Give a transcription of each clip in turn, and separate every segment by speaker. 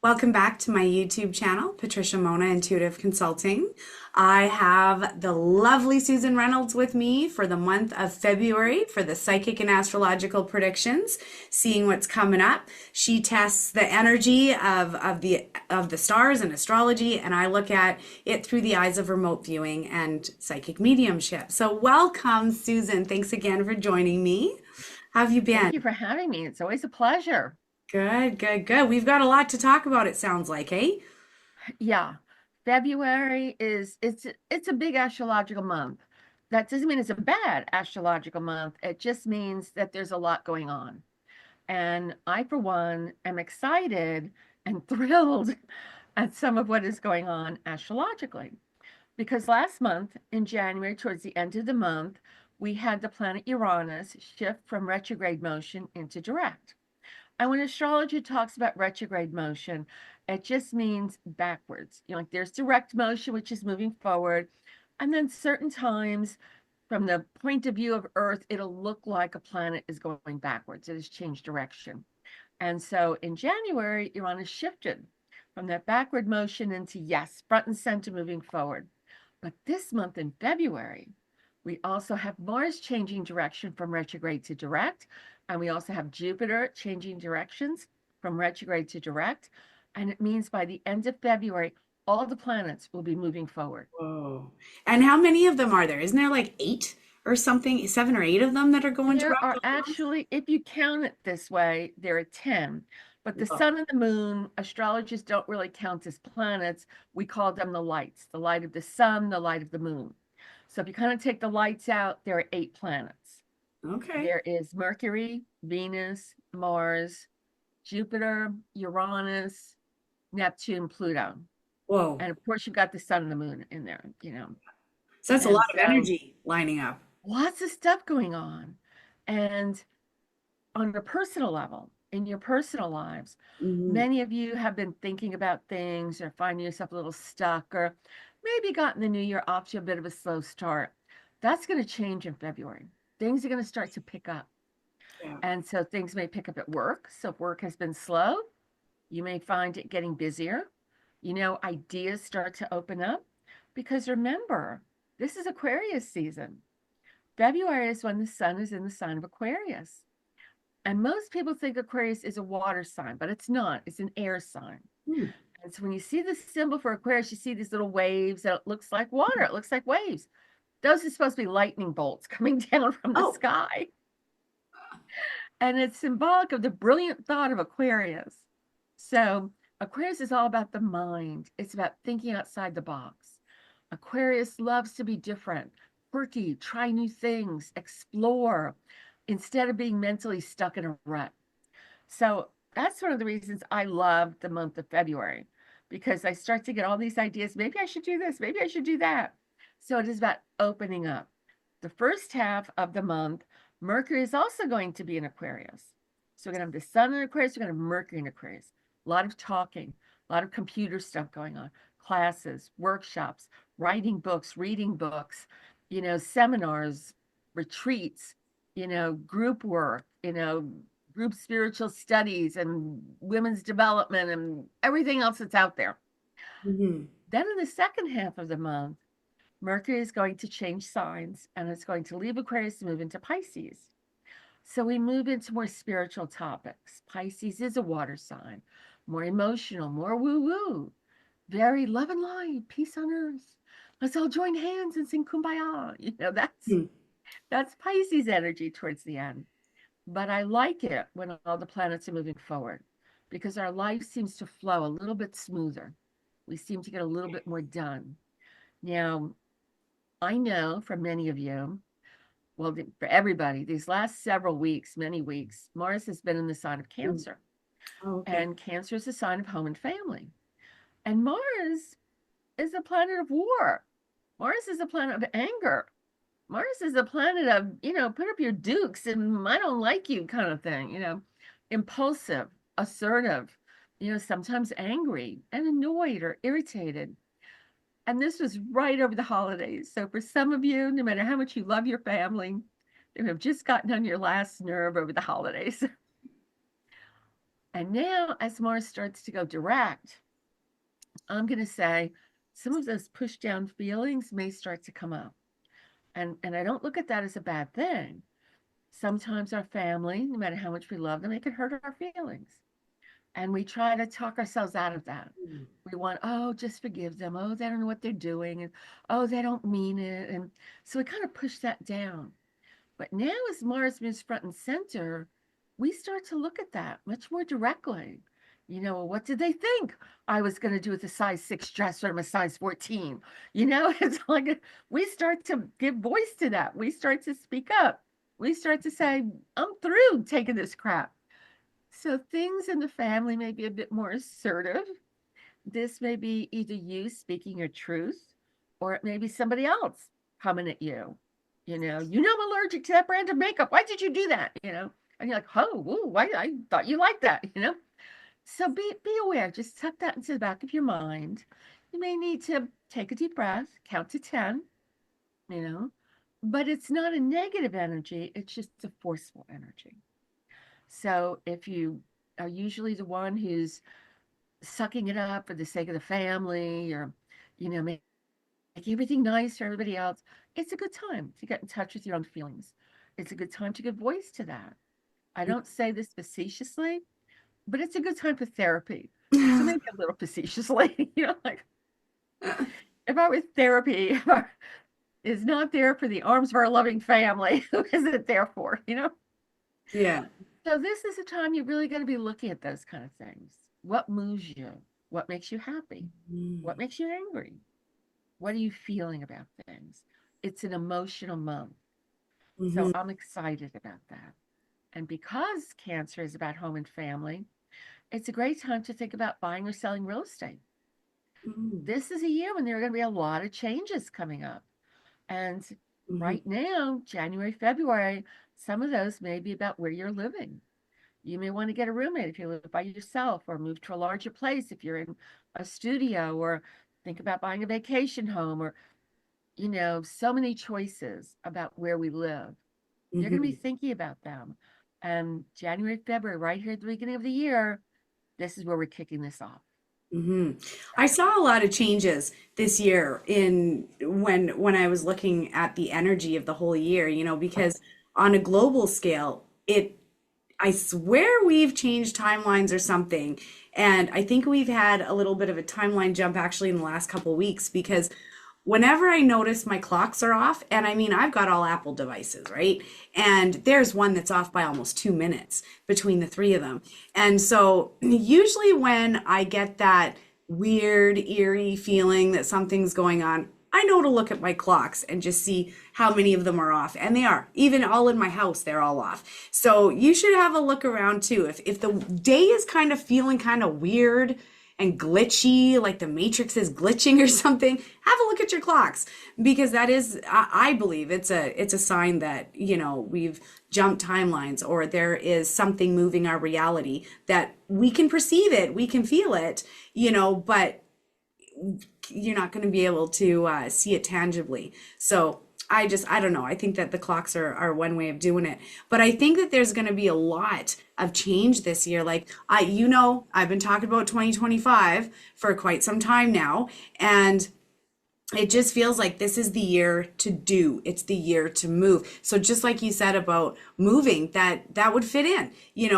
Speaker 1: Welcome back to my YouTube channel, Patricia Monna Intuitive Consulting. I have the lovely Susan Reynolds with me for the month of February for the psychic and astrological predictions, seeing what's coming up. She tests the energy of the stars and astrology, and I look at it through the eyes of remote viewing and psychic mediumship. So welcome, Susan. Thanks again for joining me. How have you been?
Speaker 2: Thank you for having me. It's always a pleasure.
Speaker 1: Good, good, good. We've got a lot to talk about, it sounds like, eh?
Speaker 2: Yeah, February it's a big astrological month. That doesn't mean it's a bad astrological month. It just means that there's a lot going on. And I, for one, am excited and thrilled at some of what is going on astrologically. Because last month in January, towards the end of the month, we had the planet Uranus shift from retrograde motion into direct. And when astrology talks about retrograde motion, it just means backwards. Like there's direct motion, which is moving forward. And then certain times, from the point of view of Earth, it'll look like a planet is going backwards. It has changed direction. And so in January, Uranus shifted from that backward motion into, yes, front and center moving forward. But this month in February, we also have Mars changing direction from retrograde to direct. And we also have Jupiter changing directions from retrograde to direct. And it means by the end of February, all the planets will be moving forward.
Speaker 1: Whoa. And how many of them are there? Isn't there like eight or something, seven or eight of them that are going
Speaker 2: There
Speaker 1: direct
Speaker 2: are
Speaker 1: all at once?
Speaker 2: actually, if you count it this way, there are 10. But the
Speaker 1: Whoa.
Speaker 2: sun and the moon, astrologers don't really count as planets. We call them the lights, the light of the sun, the light of the moon. So if you kind of take the lights out, there are 8 planets.
Speaker 1: Okay.
Speaker 2: There is Mercury, Venus, Mars, Jupiter, Uranus, Neptune, Pluto.
Speaker 1: Whoa.
Speaker 2: And of course, you've got the sun and the moon in there.
Speaker 1: So that's a
Speaker 2: And
Speaker 1: lot of
Speaker 2: so
Speaker 1: energy lining up.
Speaker 2: lots of stuff going on. And on a personal level, in your personal lives,
Speaker 1: Hmm.
Speaker 2: many of you have been thinking about things or finding yourself a little stuck or maybe gotten the new year off to a bit of a slow start. That's going to change in February. Things are going to start to pick up.
Speaker 1: Yeah.
Speaker 2: And so things may pick up at work. So if work has been slow, you may find it getting busier. Ideas start to open up because remember, this is Aquarius season. February is when the sun is in the sign of Aquarius. And most people think Aquarius is a water sign, but it's not. It's an air sign.
Speaker 1: Hmm.
Speaker 2: And so when you see the symbol for Aquarius, you see these little waves that it looks like water. It looks like waves. Those are supposed to be lightning bolts coming down from the
Speaker 1: Oh,
Speaker 2: sky. And it's symbolic of the brilliant thought of Aquarius. So Aquarius is all about the mind. It's about thinking outside the box. Aquarius loves to be different, quirky, try new things, explore, instead of being mentally stuck in a rut. So that's one of the reasons I love the month of February, because I start to get all these ideas. Maybe I should do this. Maybe I should do that. So it is about opening up. The first half of the month, Mercury is also going to be in Aquarius. So we're going to have the sun in Aquarius, we're going to have Mercury in Aquarius. A lot of talking, a lot of computer stuff going on, classes, workshops, writing books, reading books, seminars, retreats, group work, group spiritual studies and women's development and everything else that's out there.
Speaker 1: hmm.
Speaker 2: Then in the second half of the month, Mercury is going to change signs and it's going to leave Aquarius to move into Pisces. So we move into more spiritual topics. Pisces is a water sign, more emotional, more woo woo, very love and light, peace on earth. Let's all join hands and sing kumbaya.
Speaker 1: Hmm.
Speaker 2: That's Pisces energy towards the end. But I like it when all the planets are moving forward because our life seems to flow a little bit smoother. We seem to get a little bit more done. Now, I know for many of you, well, for everybody, these last several weeks, many weeks, Mars has been in the sign of
Speaker 1: Hmm.
Speaker 2: Cancer.
Speaker 1: Oh, okay.
Speaker 2: And Cancer is a sign of home and family. And Mars is a planet of war. Mars is a planet of anger. Mars is a planet of, put up your dukes and I don't like you kind of thing, impulsive, assertive, sometimes angry and annoyed or irritated. And this was right over the holidays. So for some of you, no matter how much you love your family, they have just gotten on your last nerve over the holidays. And now, as Mars starts to go direct, I'm going to say some of those push down feelings may start to come up. And I don't look at that as a bad thing. Sometimes our family, no matter how much we love them, it can hurt our feelings. And we try to talk ourselves out of that. We want, oh, just forgive them. Oh, they don't know what they're doing. And oh, they don't mean it. And so we kind of push that down. But now, as Mars moves front and center, we start to look at that much more directly. What did they think I was going to do with a size 6 dress when I'm a size 14? It's like we start to give voice to that. We start to speak up. We start to say, I'm through taking this crap. So things in the family may be a bit more assertive. This may be either you speaking your truth, or it may be somebody else coming at you. I'm allergic to that brand of makeup. Why did you do that? And you're like, oh, ooh, I thought you liked that. So be aware. Just tuck that into the back of your mind. You may need to take a deep breath, count to 10. But it's not a negative energy. It's just a forceful energy. So if you are usually the one who's sucking it up for the sake of the family, or making everything nice for everybody else, it's a good time to get in touch with your own feelings. It's a good time to give voice to that. I don't say this facetiously, but it's a good time for therapy. So maybe a little facetiously, like if I were therapy, is not there for the arms of our loving family, who is it there for?
Speaker 1: Yeah.
Speaker 2: So this is a time you're really going to be looking at those kind of things. What moves you? What makes you happy? What makes you angry? What are you feeling about things? It's an emotional month. So I'm excited about that. And because Cancer is about home and family, it's a great time to think about buying or selling real estate. This is a year when there are going to be a lot of changes coming up. And right now, January, February, some of those may be about where you're living. You may want to get a roommate if you live by yourself, or move to a larger place if you're in a studio, or think about buying a vacation home, or, so many choices about where we live. You're going to be thinking about them. And January, February, right here at the beginning of the year, this is where we're kicking this off.
Speaker 1: I saw a lot of changes this year in when I was looking at the energy of the whole year, because on a global scale, I swear we've changed timelines or something. And I think we've had a little bit of a timeline jump actually in the last couple of weeks, because whenever I notice my clocks are off, and I mean, I've got all Apple devices, right? And there's one that's off by almost 2 minutes between the three of them. And so usually when I get that weird, eerie feeling that something's going on, I know to look at my clocks and just see how many of them are off. And they are. Even all in my house, they're all off. So you should have a look around too. If the day is kind of feeling kind of weird and glitchy, like the Matrix is glitching or something, have a look at your clocks, because that is, I believe it's a sign that, we've jumped timelines, or there is something moving our reality that we can perceive it, we can feel it, but you're not going to be able to see it tangibly. So I don't know. I think that the clocks are one way of doing it. But I think that there's going to be a lot of change this year. Like, I've been talking about 2025 for quite some time now. And it just feels like this is the year to do. It's the year to move. So just like you said about moving, that would fit in,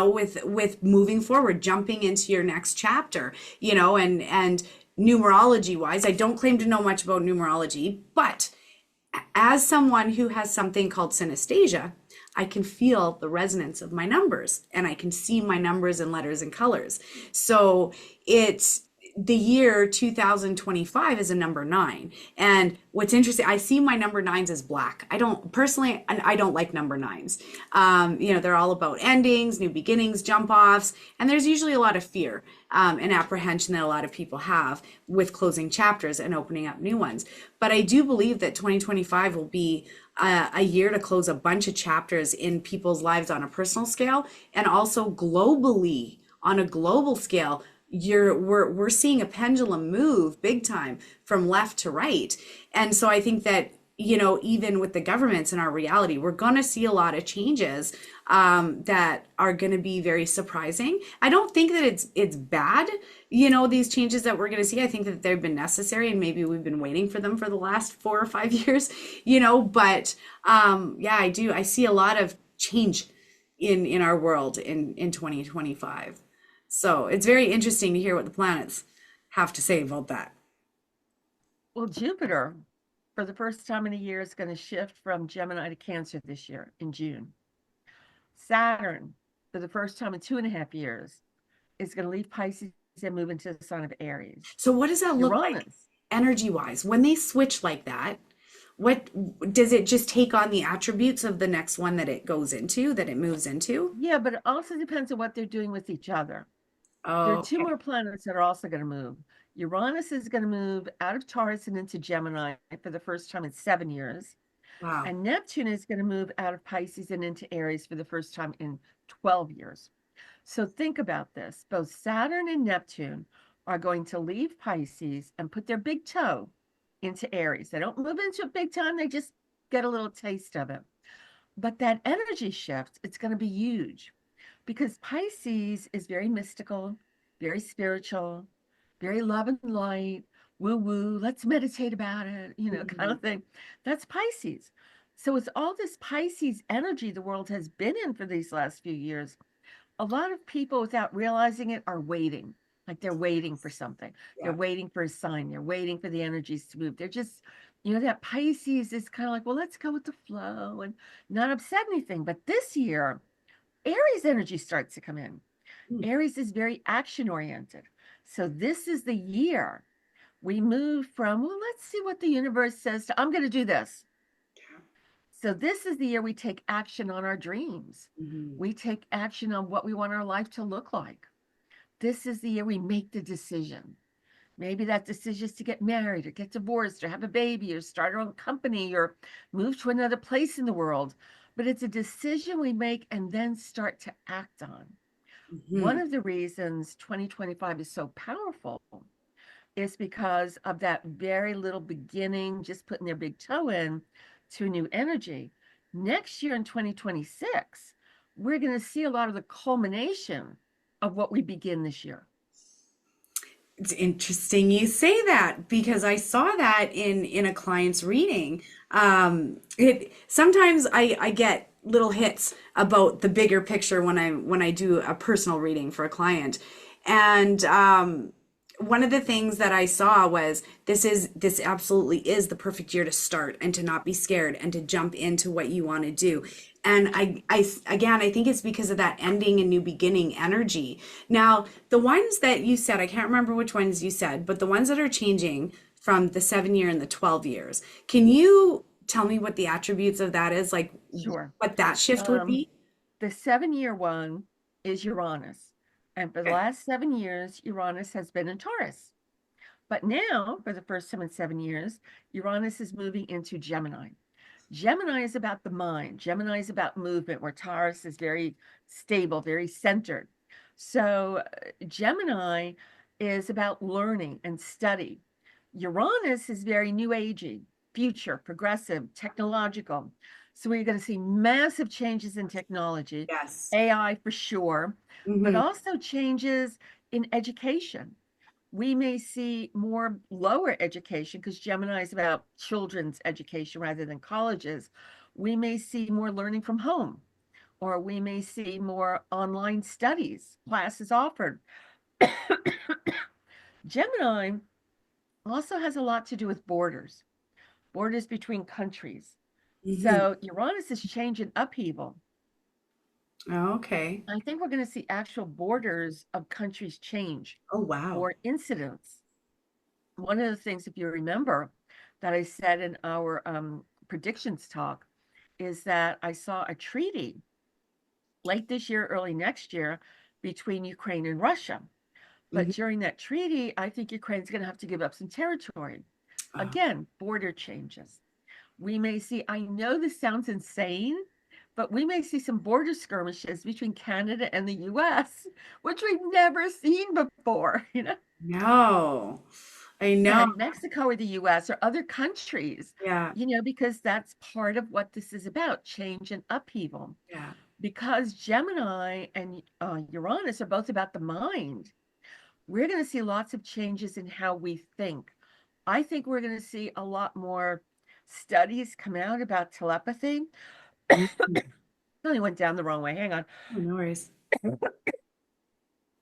Speaker 1: with moving forward, jumping into your next chapter, and numerology wise, I don't claim to know much about numerology, but as someone who has something called synesthesia, I can feel the resonance of my numbers, and I can see my numbers and letters and colors. So it's the year 2025 is a number 9. And what's interesting, I see my number 9s as black. I don't like number 9s. They're all about endings, new beginnings, jump offs. And there's usually a lot of fear and apprehension that a lot of people have with closing chapters and opening up new ones. But I do believe that 2025 will be a year to close a bunch of chapters in people's lives on a personal scale, and also globally on a global scale. We're seeing a pendulum move big time from left to right. And so I think that, you know, even with the governments in our reality, we're going to see a lot of changes that are going to be very surprising. I don't think that it's bad, you know, these changes that we're going to see. I think that they've been necessary, and maybe we've been waiting for them for the last 4 or 5 years, you know. But yeah, I do. I see a lot of change in our world in 2025. So it's very interesting to hear what the planets have to say about that.
Speaker 2: Well, Jupiter, for the first time in a year, is going to shift from Gemini to Cancer this year in June. Saturn, for the first time in 2.5 years, is going to leave Pisces and move into the sign of Aries.
Speaker 1: So what does that look like
Speaker 2: Uranus,
Speaker 1: energy wise when they switch like that? What does it just take on the attributes of the next one that it goes into, that it moves into?
Speaker 2: yeah, but it also depends on what they're doing with each other. There are
Speaker 1: Oh,
Speaker 2: two
Speaker 1: okay.
Speaker 2: more planets that are also going to move. Uranus is going to move out of Taurus and into Gemini for the first time in 7 years.
Speaker 1: Wow.
Speaker 2: And Neptune is going to move out of Pisces and into Aries for the first time in 12 years. So think about this. Both Saturn and Neptune are going to leave Pisces and put their big toe into Aries. They don't move into it big time, they just get a little taste of it. But that energy shift, it's going to be huge because Pisces is very mystical, very spiritual, very love and light, woo woo, let's meditate about it, kind
Speaker 1: Mhm.
Speaker 2: of thing. That's Pisces. So it's all this Pisces energy the world has been in for these last few years. A lot of people, without realizing it, are waiting. Like they're waiting for something. They're
Speaker 1: Yeah.
Speaker 2: waiting for a sign. They're waiting for the energies to move. They're just, that Pisces is kind of like, well, let's go with the flow and not upset anything. But this year, Aries energy starts to come in.
Speaker 1: Hmm.
Speaker 2: Aries is very action oriented. So this is the year we move from, well, let's see what the universe says to, I'm going to do this. So this is the year we take action on our dreams.
Speaker 1: Mhm.
Speaker 2: We take action on what we want our life to look like. This is the year we make the decision. Maybe that decision is to get married or get divorced or have a baby or start our own company or move to another place in the world. But it's a decision we make and then start to act on. One
Speaker 1: Mhm.
Speaker 2: of the reasons 2025 is so powerful is because of that very little beginning, just putting their big toe in to new energy. Next year in 2026, we're going to see a lot of the culmination of what we begin this year.
Speaker 1: It's interesting you say that because I saw that in a client's reading. It sometimes I get little hits about the bigger picture when I do a personal reading for a client, and one of the things that I saw was this absolutely is the perfect year to start and to not be scared and to jump into what you want to do. And I again, I think it's because of that ending and new beginning energy. Now, the ones that you said, I can't remember which ones you said, but the ones that are changing from the 7 year and the 12 years, can you tell me what the attributes of that is? Like
Speaker 2: Sure.
Speaker 1: what that shift would
Speaker 2: Um,
Speaker 1: be?
Speaker 2: the 7 year one is Uranus. And for the
Speaker 1: Okay.
Speaker 2: last 7 years, Uranus has been in Taurus. But now, for the first time in 7 years, Uranus is moving into Gemini. Gemini is about the mind. Gemini is about movement, where Taurus is very stable, very centered. So Gemini is about learning and study. Uranus is very new agey, future, progressive, technological. So we're going to see massive changes in technology,
Speaker 1: Yes.
Speaker 2: AI for sure, but
Speaker 1: Hmm.
Speaker 2: also changes in education. We may see more lower education because Gemini is about children's education rather than colleges. We may see more learning from home, or we may see more online studies, classes offered. Gemini also has a lot to do with borders, borders between countries.
Speaker 1: Hmm.
Speaker 2: So Uranus is changing upheaval.
Speaker 1: Okay.
Speaker 2: I think we're going to see actual borders of countries change
Speaker 1: Oh, wow.
Speaker 2: or incidents. One of the things, if you remember, that I said in our predictions talk is that I saw a treaty late this year, early next year between Ukraine and Russia. But
Speaker 1: Hmm.
Speaker 2: during that treaty, I think Ukraine's going to have to give up some territory.
Speaker 1: Oh,
Speaker 2: Again, border changes. We may see, I know this sounds insane, but we may see some border skirmishes between Canada and the US, which we've never seen before,
Speaker 1: no. I know.
Speaker 2: Mexico or the US or other countries,
Speaker 1: Yeah.
Speaker 2: because that's part of what this is about, change and upheaval.
Speaker 1: Yeah.
Speaker 2: Because Gemini and Uranus are both about the mind, we're going to see lots of changes in how we think. I think we're going to see a lot more studies come out about telepathy. I went down the wrong way. Hang on.
Speaker 1: Oh, no worries.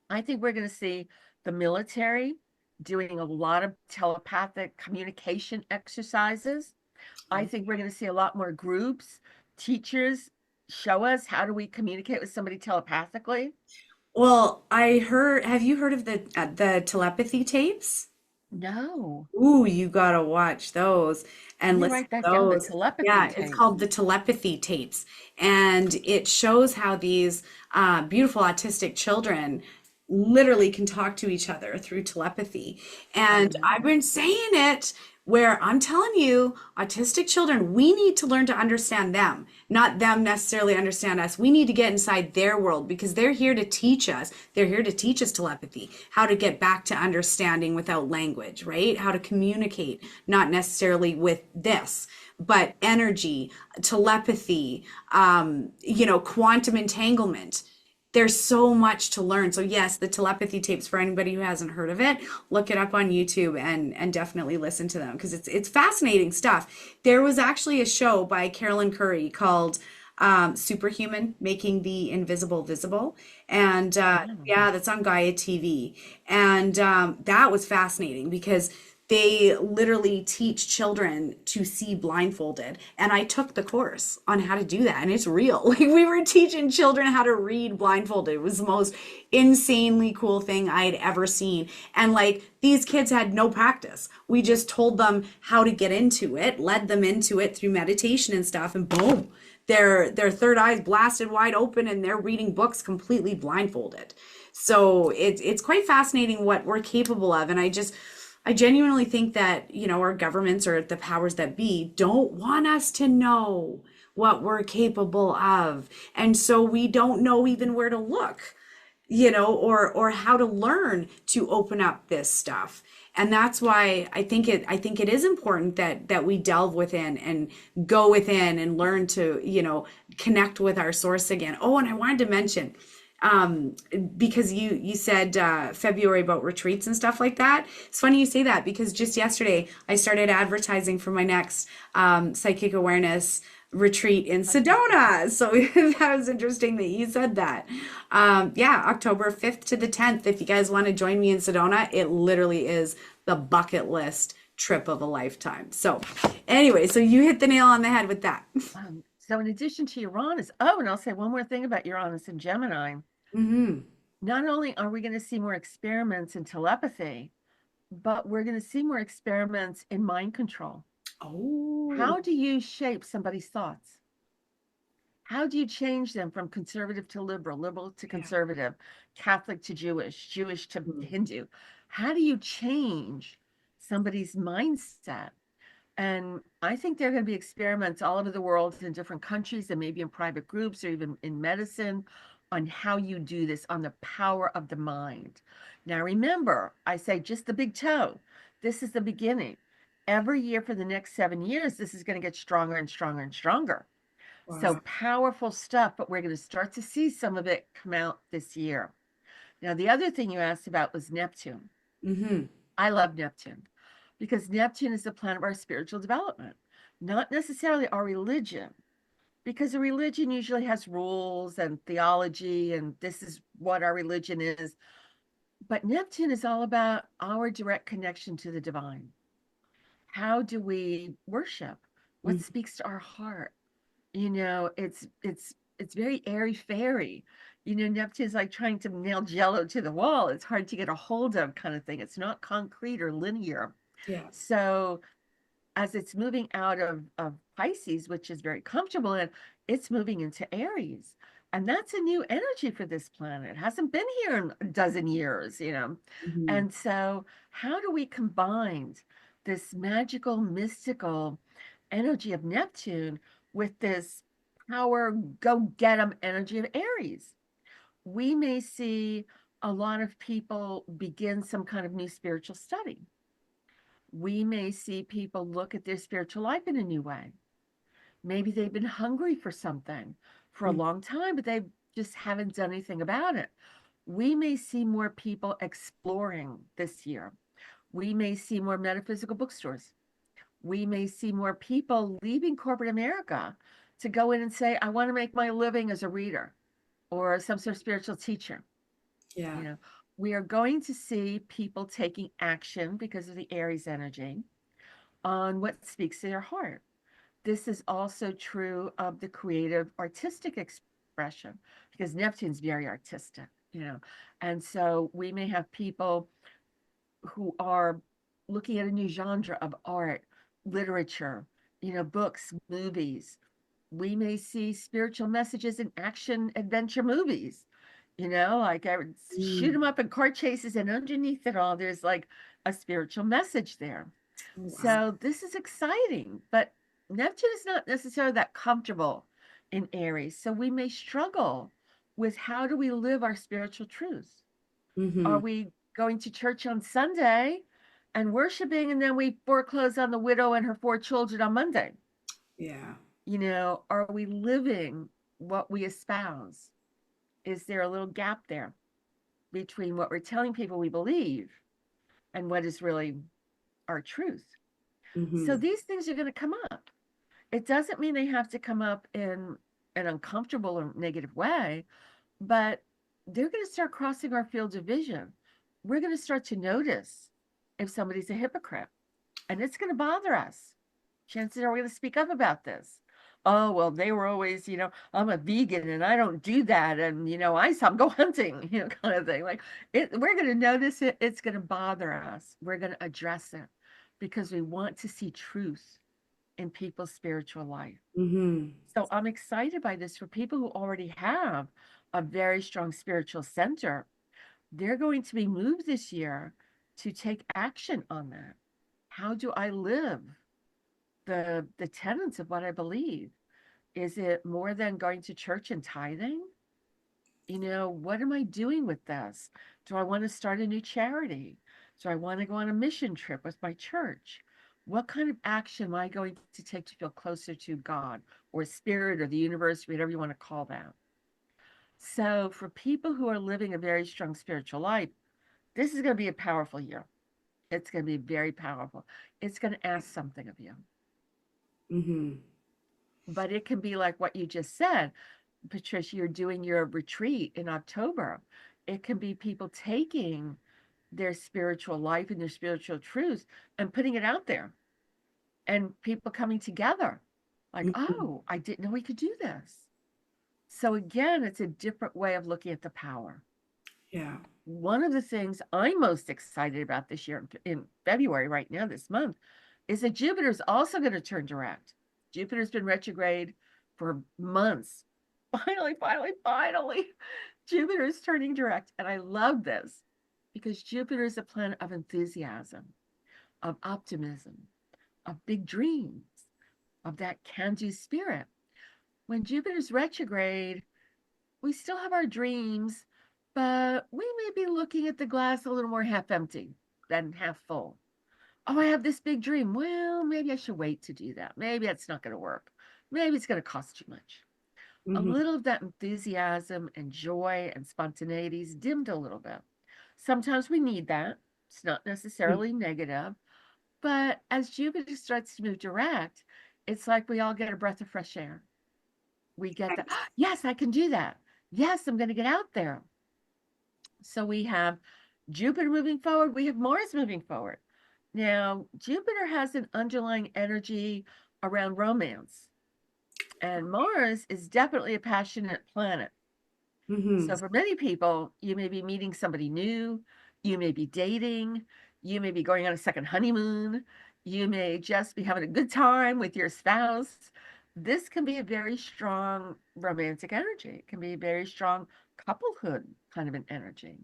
Speaker 2: I think we're going to see the military doing a lot of telepathic communication exercises. I think we're going to see a lot more groups, teachers show us how do we communicate with somebody telepathically.
Speaker 1: Well, have you heard of the telepathy tapes?
Speaker 2: No,
Speaker 1: Ooh, you gotta watch those
Speaker 2: let
Speaker 1: and
Speaker 2: me
Speaker 1: listen
Speaker 2: write
Speaker 1: to
Speaker 2: that down. The
Speaker 1: those.
Speaker 2: telepathy
Speaker 1: Yeah, it's called
Speaker 2: tapes.
Speaker 1: the telepathy tapes. And it shows how these beautiful autistic children literally can talk to each other through telepathy.
Speaker 2: I
Speaker 1: And I've
Speaker 2: know.
Speaker 1: been saying it where I'm telling you, autistic children, we need to learn to understand them, not them necessarily understand us. We need to get inside their world because they're here to teach us. They're here to teach us telepathy, how to get back to understanding without language, right? How to communicate, not necessarily with this, but energy, telepathy, quantum entanglement. There's so much to learn. So yes, the telepathy tapes for anybody who hasn't heard of it, look it up on YouTube and definitely listen to them because it's fascinating stuff. There was actually a show by Carolyn Curry called Superhuman, Making the Invisible Visible, and
Speaker 2: Wow.
Speaker 1: yeah, that's on Gaia TV, and that was fascinating because they literally teach children to see blindfolded. And I took the course on how to do that. And it's real. Like we were teaching children how to read blindfolded. It was the most insanely cool thing I had ever seen. And like these kids had no practice. We just told them how to get into it, led them into it through meditation and stuff, and boom. Their third eye's blasted wide open and they're reading books completely blindfolded. So it's quite fascinating what we're capable of. And I genuinely think that, our governments or the powers that be don't want us to know what we're capable of. And so we don't know even where to look, or how to learn to open up this stuff. And that's why I think it is important that we delve within and go within and learn to, connect with our source again. Oh, and I wanted to mention, um because you said February about retreats and stuff like that. It's funny you say that because just yesterday I started advertising for my next psychic awareness retreat in Sedona. So that was interesting that you said that. Yeah, October 5th to the 10th. If you guys want to join me in Sedona, it literally is the bucket list trip of a lifetime. So anyway, so you hit the nail on the head with that.
Speaker 2: So in addition to Uranus, and I'll say one more thing about Uranus and Gemini.
Speaker 1: Hmm.
Speaker 2: Not only are we going to see more experiments in telepathy, but we're going to see more experiments in mind control.
Speaker 1: Oh,
Speaker 2: How do you shape somebody's thoughts? How do you change them from conservative to liberal, liberal to
Speaker 1: yeah.
Speaker 2: conservative, Catholic to Jewish, Jewish to Hindu? How do you change somebody's mindset? And I think there are going to be experiments all over the world in different countries and maybe in private groups or even in medicine on how you do this, on the power of the mind. Now, remember, I say just the big toe. This is the beginning. Every year for the next 7 years, this is going to get stronger and stronger and stronger. So
Speaker 1: Wow.
Speaker 2: powerful stuff, but we're going to start to see some of it come out this year. Now, the other thing you asked about was Neptune.
Speaker 1: Mm-hmm.
Speaker 2: I love Neptune because Neptune is the planet of our spiritual development, not necessarily our religion, because a religion usually has rules and theology, and this is what our religion is. But Neptune is all about our direct connection to the divine. How do we worship? What speaks to our heart? It's very airy fairy. Neptune's like trying to nail jello to the wall. It's hard to get a hold of, kind of thing. It's not concrete or linear.
Speaker 1: Yeah.
Speaker 2: So as it's moving out of Pisces, which is very comfortable, and it's moving into Aries. And that's a new energy for this planet. It hasn't been here in a dozen years.
Speaker 1: Mm-hmm.
Speaker 2: And so, how do we combine this magical, mystical energy of Neptune with this power, go get 'em energy of Aries? We may see a lot of people begin some kind of new spiritual study. We may see people look at their spiritual life in a new way. Maybe they've been hungry for something for a long time, but they just haven't done anything about it. We may see more people exploring this year. We may see more metaphysical bookstores. We may see more people leaving corporate America to go in and say, I want to make my living as a reader or some sort of spiritual teacher.
Speaker 1: Yeah.
Speaker 2: You know, we are going to see people taking action because of the Aries energy on what speaks to their heart. This is also true of the creative artistic expression because Neptune's very artistic, and so we may have people who are looking at a new genre of art, literature, books, movies. We may see spiritual messages in action adventure movies, like I would shoot them up in car chases, and underneath it all, there's like a spiritual message there.
Speaker 1: Wow.
Speaker 2: So this is exciting, but Neptune is not necessarily that comfortable in Aries. So we may struggle with how do we live our spiritual truths? Are we going to church on Sunday and worshiping, and then we foreclose on the widow and her 4 children on Monday?
Speaker 1: Yeah.
Speaker 2: Are we living what we espouse? Is there a little gap there between what we're telling people we believe and what is really our truth? So these things are going to come up. It doesn't mean they have to come up in an uncomfortable or negative way, but they're going to start crossing our field of vision. We're going to start to notice if somebody's a hypocrite, and it's going to bother us. Chances are we're going to speak up about this. Oh, well, they were always, I'm a vegan and I don't do that. And, I saw them go hunting, kind of thing. Like we're going to notice it. It's going to bother us. We're going to address it because we want to see truth in people's spiritual life. So I'm excited by this for people who already have a very strong spiritual center. They're going to be moved this year to take action on that. How do I live the tenets of what I believe? Is it more than going to church and tithing? What am I doing with this? Do I want to start a new charity? Do I want to go on a mission trip with my church? What kind of action am I going to take to feel closer to God or spirit or the universe, whatever you want to call that? So, for people who are living a very strong spiritual life, this is going to be a powerful year. It's going to be very powerful. It's going to ask something of you. But it can be like what you just said, Patricia, you're doing your retreat in October. It can be people taking their spiritual life and their spiritual truths and putting it out there, and people coming together like, oh, I didn't know we could do this. So again, it's a different way of looking at the power.
Speaker 1: Yeah.
Speaker 2: One of the things I'm most excited about this year in February, right now, this month, is that Jupiter's also going to turn direct. Jupiter's been retrograde for months. Finally, Jupiter is turning direct. And I love this because Jupiter is a planet of enthusiasm, of optimism, of big dreams, of that can-do spirit. When Jupiter's retrograde, we still have our dreams, but we may be looking at the glass a little more half empty than half full. Oh, I have this big dream. Well, maybe I should wait to do that. Maybe that's not going to work. Maybe it's going to cost too much. A little of that enthusiasm and joy and spontaneity is dimmed a little bit. Sometimes we need that. It's not necessarily negative. But as Jupiter starts to move direct, it's like we all get a breath of fresh air. We get the, yes, I can do that. Yes, I'm going to get out there. So we have Jupiter moving forward. We have Mars moving forward. Now, Jupiter has an underlying energy around romance. And Mars is definitely a passionate planet. So for many people, you may be meeting somebody new, you may be dating, you may be going on a second honeymoon, you may just be having a good time with your spouse. This can be a very strong romantic energy. It can be a very strong couplehood kind of an energy,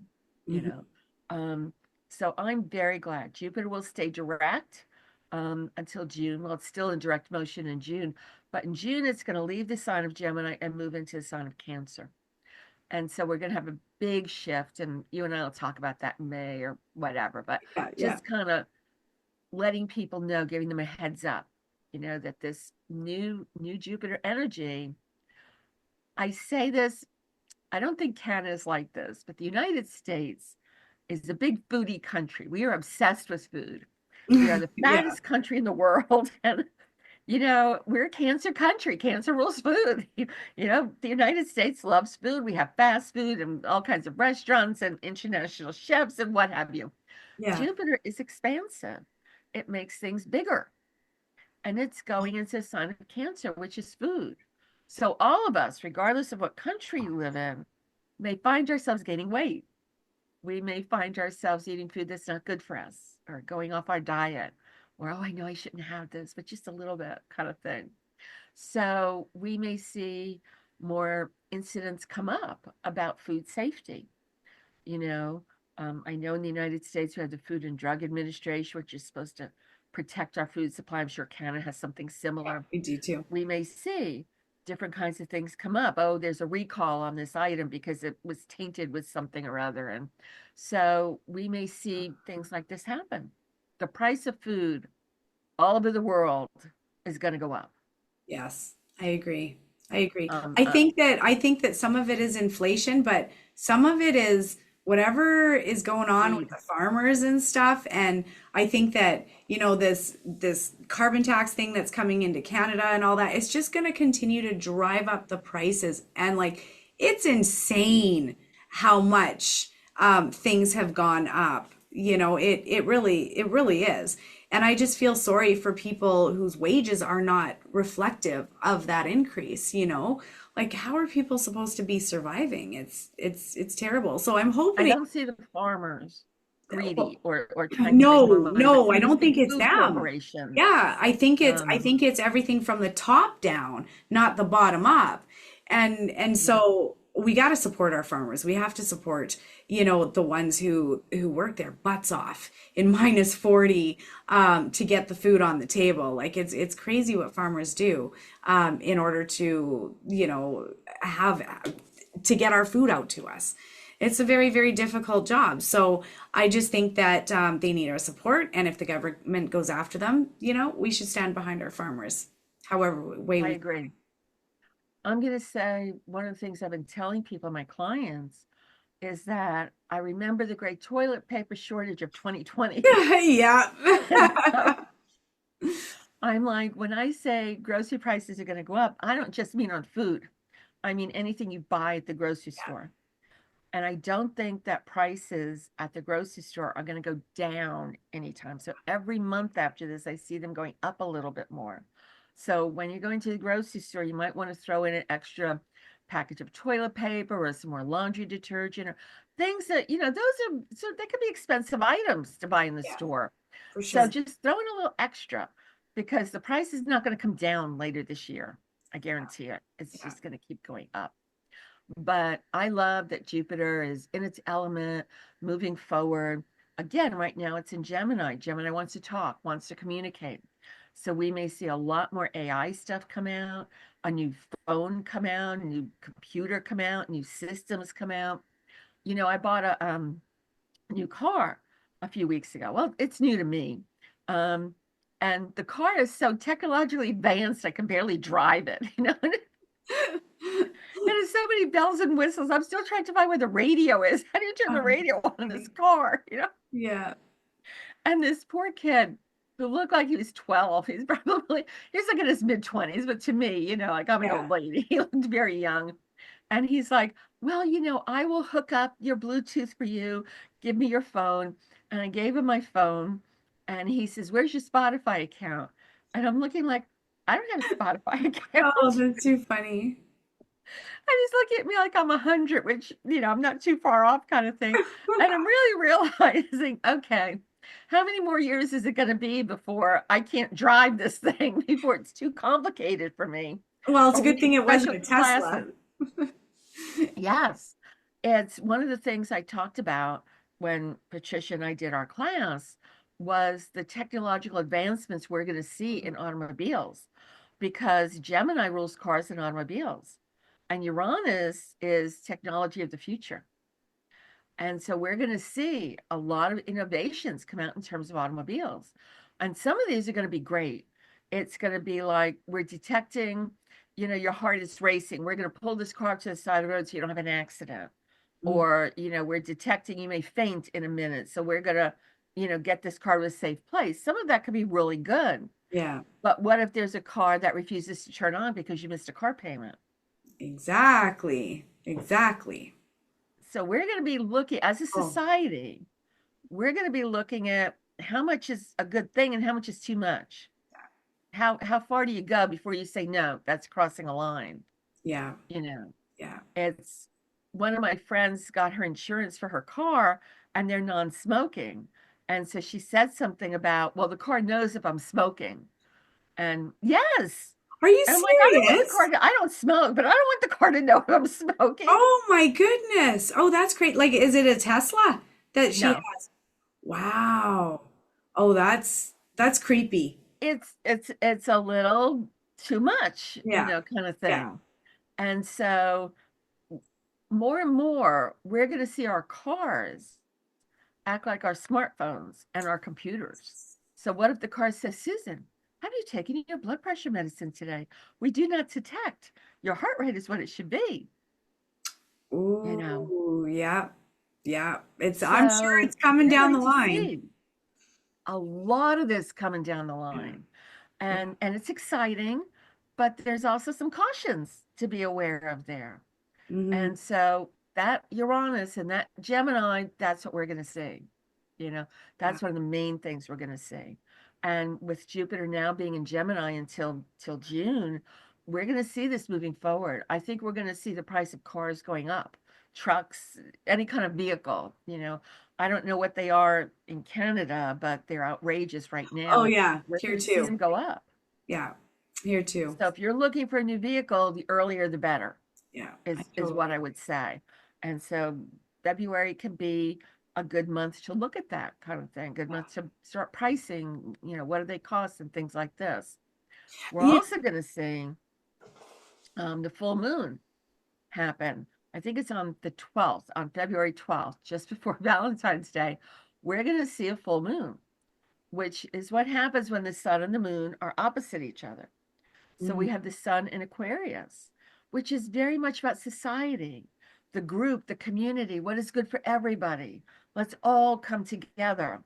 Speaker 2: you know. So I'm very glad Jupiter will stay direct until June. Well, it's still in direct motion in June, but in June, it's going to leave the sign of Gemini and move into the sign of Cancer. And so we're going to have a big shift, and you and I will talk about that in May or whatever, but just kind of letting people know, giving them a heads up, that this new Jupiter energy, I say this, I don't think Canada is like this, but the United States is a big foodie country. We are obsessed with food. We are the
Speaker 1: Yeah.
Speaker 2: fattest country in the world. And, we're a cancer country. Cancer rules food. The United States loves food. We have fast food and all kinds of restaurants and international chefs and what have you.
Speaker 1: Yeah.
Speaker 2: Jupiter is expansive. It makes things bigger. And it's going into a sign of Cancer, which is food. So all of us, regardless of what country you live in, may find ourselves gaining weight. We may find ourselves eating food that's not good for us or going off our diet or, oh, I know I shouldn't have this, but just a little bit kind of thing. So we may see more incidents come up about food safety. You know, I know in the United States we have the Food and Drug Administration, which is supposed to protect our food supply. I'm sure Canada has something similar.
Speaker 1: We do too.
Speaker 2: We may see different kinds of things come up. Oh, there's a recall on this item because it was tainted with something or other. And so we may see things like this happen. The price of food all over the world is going to go up.
Speaker 1: Yes, I agree. I agree.
Speaker 2: Um,
Speaker 1: I
Speaker 2: uh,
Speaker 1: think that I think that some of it is inflation, but some of it is whatever is going on with
Speaker 2: Greed.
Speaker 1: the farmers and stuff. And I think that, this carbon tax thing that's coming into Canada and all that, it's just going to continue to drive up the prices. And like it's insane how much things have gone up. It really is. And I just feel sorry for people whose wages are not reflective of that increase. Like how are people supposed to be surviving? It's terrible. So I'm
Speaker 2: I
Speaker 1: hoping.
Speaker 2: don't see the farmers greedy
Speaker 1: Well,
Speaker 2: or trying to make more
Speaker 1: no,
Speaker 2: money, but
Speaker 1: no, I
Speaker 2: see these
Speaker 1: don't
Speaker 2: big
Speaker 1: think it's
Speaker 2: food
Speaker 1: them.
Speaker 2: corporations.
Speaker 1: Yeah, I
Speaker 2: Um,
Speaker 1: think it's everything from the top down, not the bottom up. And
Speaker 2: yeah,
Speaker 1: so we got to support our farmers. We have to support, the ones who work their butts off in -40 to get the food on the table. Like it's crazy what farmers do in order to, have to get our food out to us. It's a very, very difficult job. So I just think that they need our support. And if the government goes after them, we should stand behind our farmers, however way
Speaker 2: I
Speaker 1: we.
Speaker 2: agree. I'm going to say one of the things I've been telling people, my clients, is that I remember the great toilet paper shortage of 2020.
Speaker 1: Yeah.
Speaker 2: And so I'm like, when I say grocery prices are going to go up, I don't just mean on food. I mean anything you buy at the grocery store. And I don't think that prices at the grocery store are going to go down anytime. So every month after this, I see them going up a little bit more. So when you're going to the grocery store, you might want to throw in an extra package of toilet paper or some more laundry detergent or things that, those are, so they could be expensive items to buy in the
Speaker 1: Yeah,
Speaker 2: store.
Speaker 1: for
Speaker 2: So
Speaker 1: sure.
Speaker 2: just throw in a little extra because the price is not going to come down later this year. I guarantee it. It's
Speaker 1: Yeah.
Speaker 2: just going to keep going up. But I love that Jupiter is in its element, moving forward. Again, right now it's in Gemini. Gemini wants to talk, wants to communicate. So we may see a lot more AI stuff come out, a new phone come out, a new computer come out, new systems come out. I bought a new car a few weeks ago. Well, it's new to me. Um, and the car is so technologically advanced, I can barely drive it. And there's so many bells and whistles. I'm still trying to find where the radio is. How do you turn the
Speaker 1: Um,
Speaker 2: radio on in this car?
Speaker 1: yeah.
Speaker 2: And this poor kid who looked like he was 12, he's like in his mid-20s, but to me, like I'm an
Speaker 1: Yeah.
Speaker 2: old lady. He looked very young. And he's like, well, I will hook up your Bluetooth for you. Give me your phone. And I gave him my phone. And he says, where's your Spotify account? And I'm looking like, I don't have a Spotify
Speaker 1: Oh,
Speaker 2: account.
Speaker 1: that's too funny.
Speaker 2: And he's looking at me like I'm 100, which, I'm not too far off kind of thing. And I'm really realizing, okay, how many more years is it going to be before I can't drive this thing, before it's too complicated for me?
Speaker 1: Well, it's a
Speaker 2: Or we
Speaker 1: good
Speaker 2: need
Speaker 1: thing it wasn't
Speaker 2: special
Speaker 1: a Tesla.
Speaker 2: classes. Yes. It's one of the things I talked about when Patricia and I did our class was the technological advancements we're going to see in automobiles because Gemini rules cars and automobiles. And Uranus is technology of the future. And so we're going to see a lot of innovations come out in terms of automobiles. And some of these are going to be great. It's going to be like we're detecting, your heart is racing. We're going to pull this car up to the side of the road so you don't have an accident.
Speaker 1: Mm,
Speaker 2: Or, we're detecting you may faint in a minute. So we're going to, get this car to a safe place. Some of that could be really good.
Speaker 1: yeah,
Speaker 2: But what if there's a car that refuses to turn on because you missed a car payment?
Speaker 1: exactly. Exactly.
Speaker 2: So we're going to be looking, as a
Speaker 1: Oh,
Speaker 2: society, we're going to be looking at how much is a good thing and how much is too much. How far do you go before you say no, that's crossing a line?
Speaker 1: yeah,
Speaker 2: You know,
Speaker 1: yeah.
Speaker 2: it's one of my friends got her insurance for her car and they're non-smoking. And so she said something about, well, the car knows if I'm smoking. And yes.
Speaker 1: Are you
Speaker 2: And I'm like, I don't want the car
Speaker 1: serious?
Speaker 2: to, I don't smoke, but I don't want the car to know if I'm smoking.
Speaker 1: Oh my goodness. Oh, that's great. Like, is it a Tesla that she
Speaker 2: No,
Speaker 1: has? Wow. Oh, that's creepy.
Speaker 2: it's a little too much,
Speaker 1: Yeah,
Speaker 2: kind of
Speaker 1: yeah.
Speaker 2: thing. And so more and more, we're going to see our cars act like our smartphones and our computers. So what if the car says, Susan, have you taken your blood pressure medicine today? We do not detect. Your heart rate is what it should be, you know.
Speaker 1: Ooh, yeah, yeah. I'm sure
Speaker 2: So
Speaker 1: it's coming
Speaker 2: you're
Speaker 1: down the
Speaker 2: going to
Speaker 1: line.
Speaker 2: see a lot of this coming down the
Speaker 1: Yeah,
Speaker 2: line.
Speaker 1: yeah.
Speaker 2: And it's exciting, but there's also some cautions to be aware of there.
Speaker 1: Hmm.
Speaker 2: And so that Uranus and that Gemini, that's what we're going to see. You know,
Speaker 1: Yeah.
Speaker 2: that's one of the main things we're going to see. And with Jupiter now being in Gemini until till June, we're going to see this moving forward. I think we're going to see the price of cars going up, trucks, any kind of vehicle. I don't know what they are in Canada, but they're outrageous right
Speaker 1: Oh
Speaker 2: now.
Speaker 1: yeah,
Speaker 2: We're
Speaker 1: here
Speaker 2: going to see
Speaker 1: too.
Speaker 2: them go up.
Speaker 1: Yeah, here too.
Speaker 2: So if you're looking for a new vehicle, the earlier the better
Speaker 1: Yeah, I
Speaker 2: is
Speaker 1: totally
Speaker 2: what I would say. And so February can be a good month to look at that kind of thing, good month to start pricing, what do they cost and things like this. We're
Speaker 1: agree.
Speaker 2: also going to see the full moon happen. I think it's on the 12th, on February 12th, just before Valentine's Day. We're going to see a full moon, which is what happens when the sun and the moon are opposite each other. So
Speaker 1: Yeah.
Speaker 2: we have the sun in Aquarius, which is very much about society, the group, the community, what is good for everybody. Let's all come together.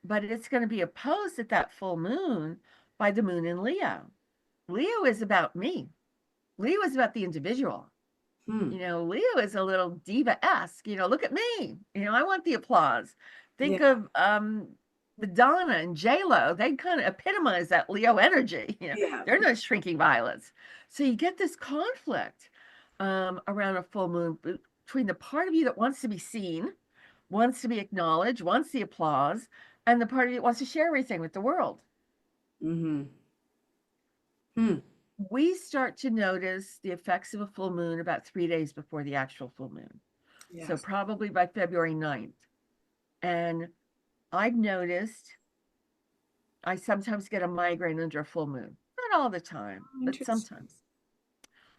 Speaker 2: But it's going to be opposed at that full moon by the moon in Leo. Leo is about me. Leo is about the individual.
Speaker 1: Hmm.
Speaker 2: Leo is a little diva-esque, look at me. I want the applause.
Speaker 1: Yeah.
Speaker 2: Think of Madonna and J-Lo. They kind of epitomize that Leo energy.
Speaker 1: Yeah.
Speaker 2: They're not shrinking violets. So you get this conflict around a full moon between the part of you that wants to be seen, wants to be acknowledged, wants the applause, and the part of you that wants to share everything with the world.
Speaker 1: Mm-hmm. Hmm.
Speaker 2: We start to notice the effects of a full moon about 3 days before the actual full moon. So
Speaker 1: Yes.
Speaker 2: probably by February 9th. And I've noticed I sometimes get a migraine under a full moon. Not all the time, but
Speaker 1: Interesting.
Speaker 2: sometimes.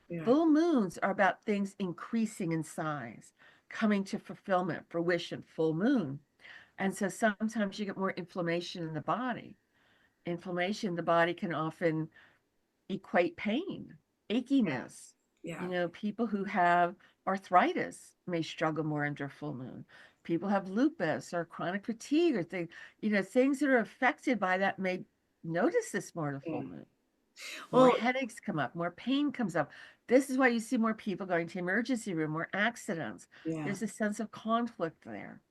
Speaker 1: Yeah.
Speaker 2: Full moons are about things increasing in size, coming to fulfillment, fruition, full moon. And so sometimes you get more inflammation in the body. Inflammation in the body can often equate pain,
Speaker 1: Yeah.
Speaker 2: achiness.
Speaker 1: Yeah.
Speaker 2: People who have arthritis may struggle more under full moon. People have lupus or chronic fatigue or things that are affected by that may notice this more to full
Speaker 1: Yeah.
Speaker 2: moon. More
Speaker 1: Well,
Speaker 2: headaches come up, more pain comes up. This is why you see more people going to emergency room, more accidents.
Speaker 1: yeah.
Speaker 2: There's a sense of conflict there.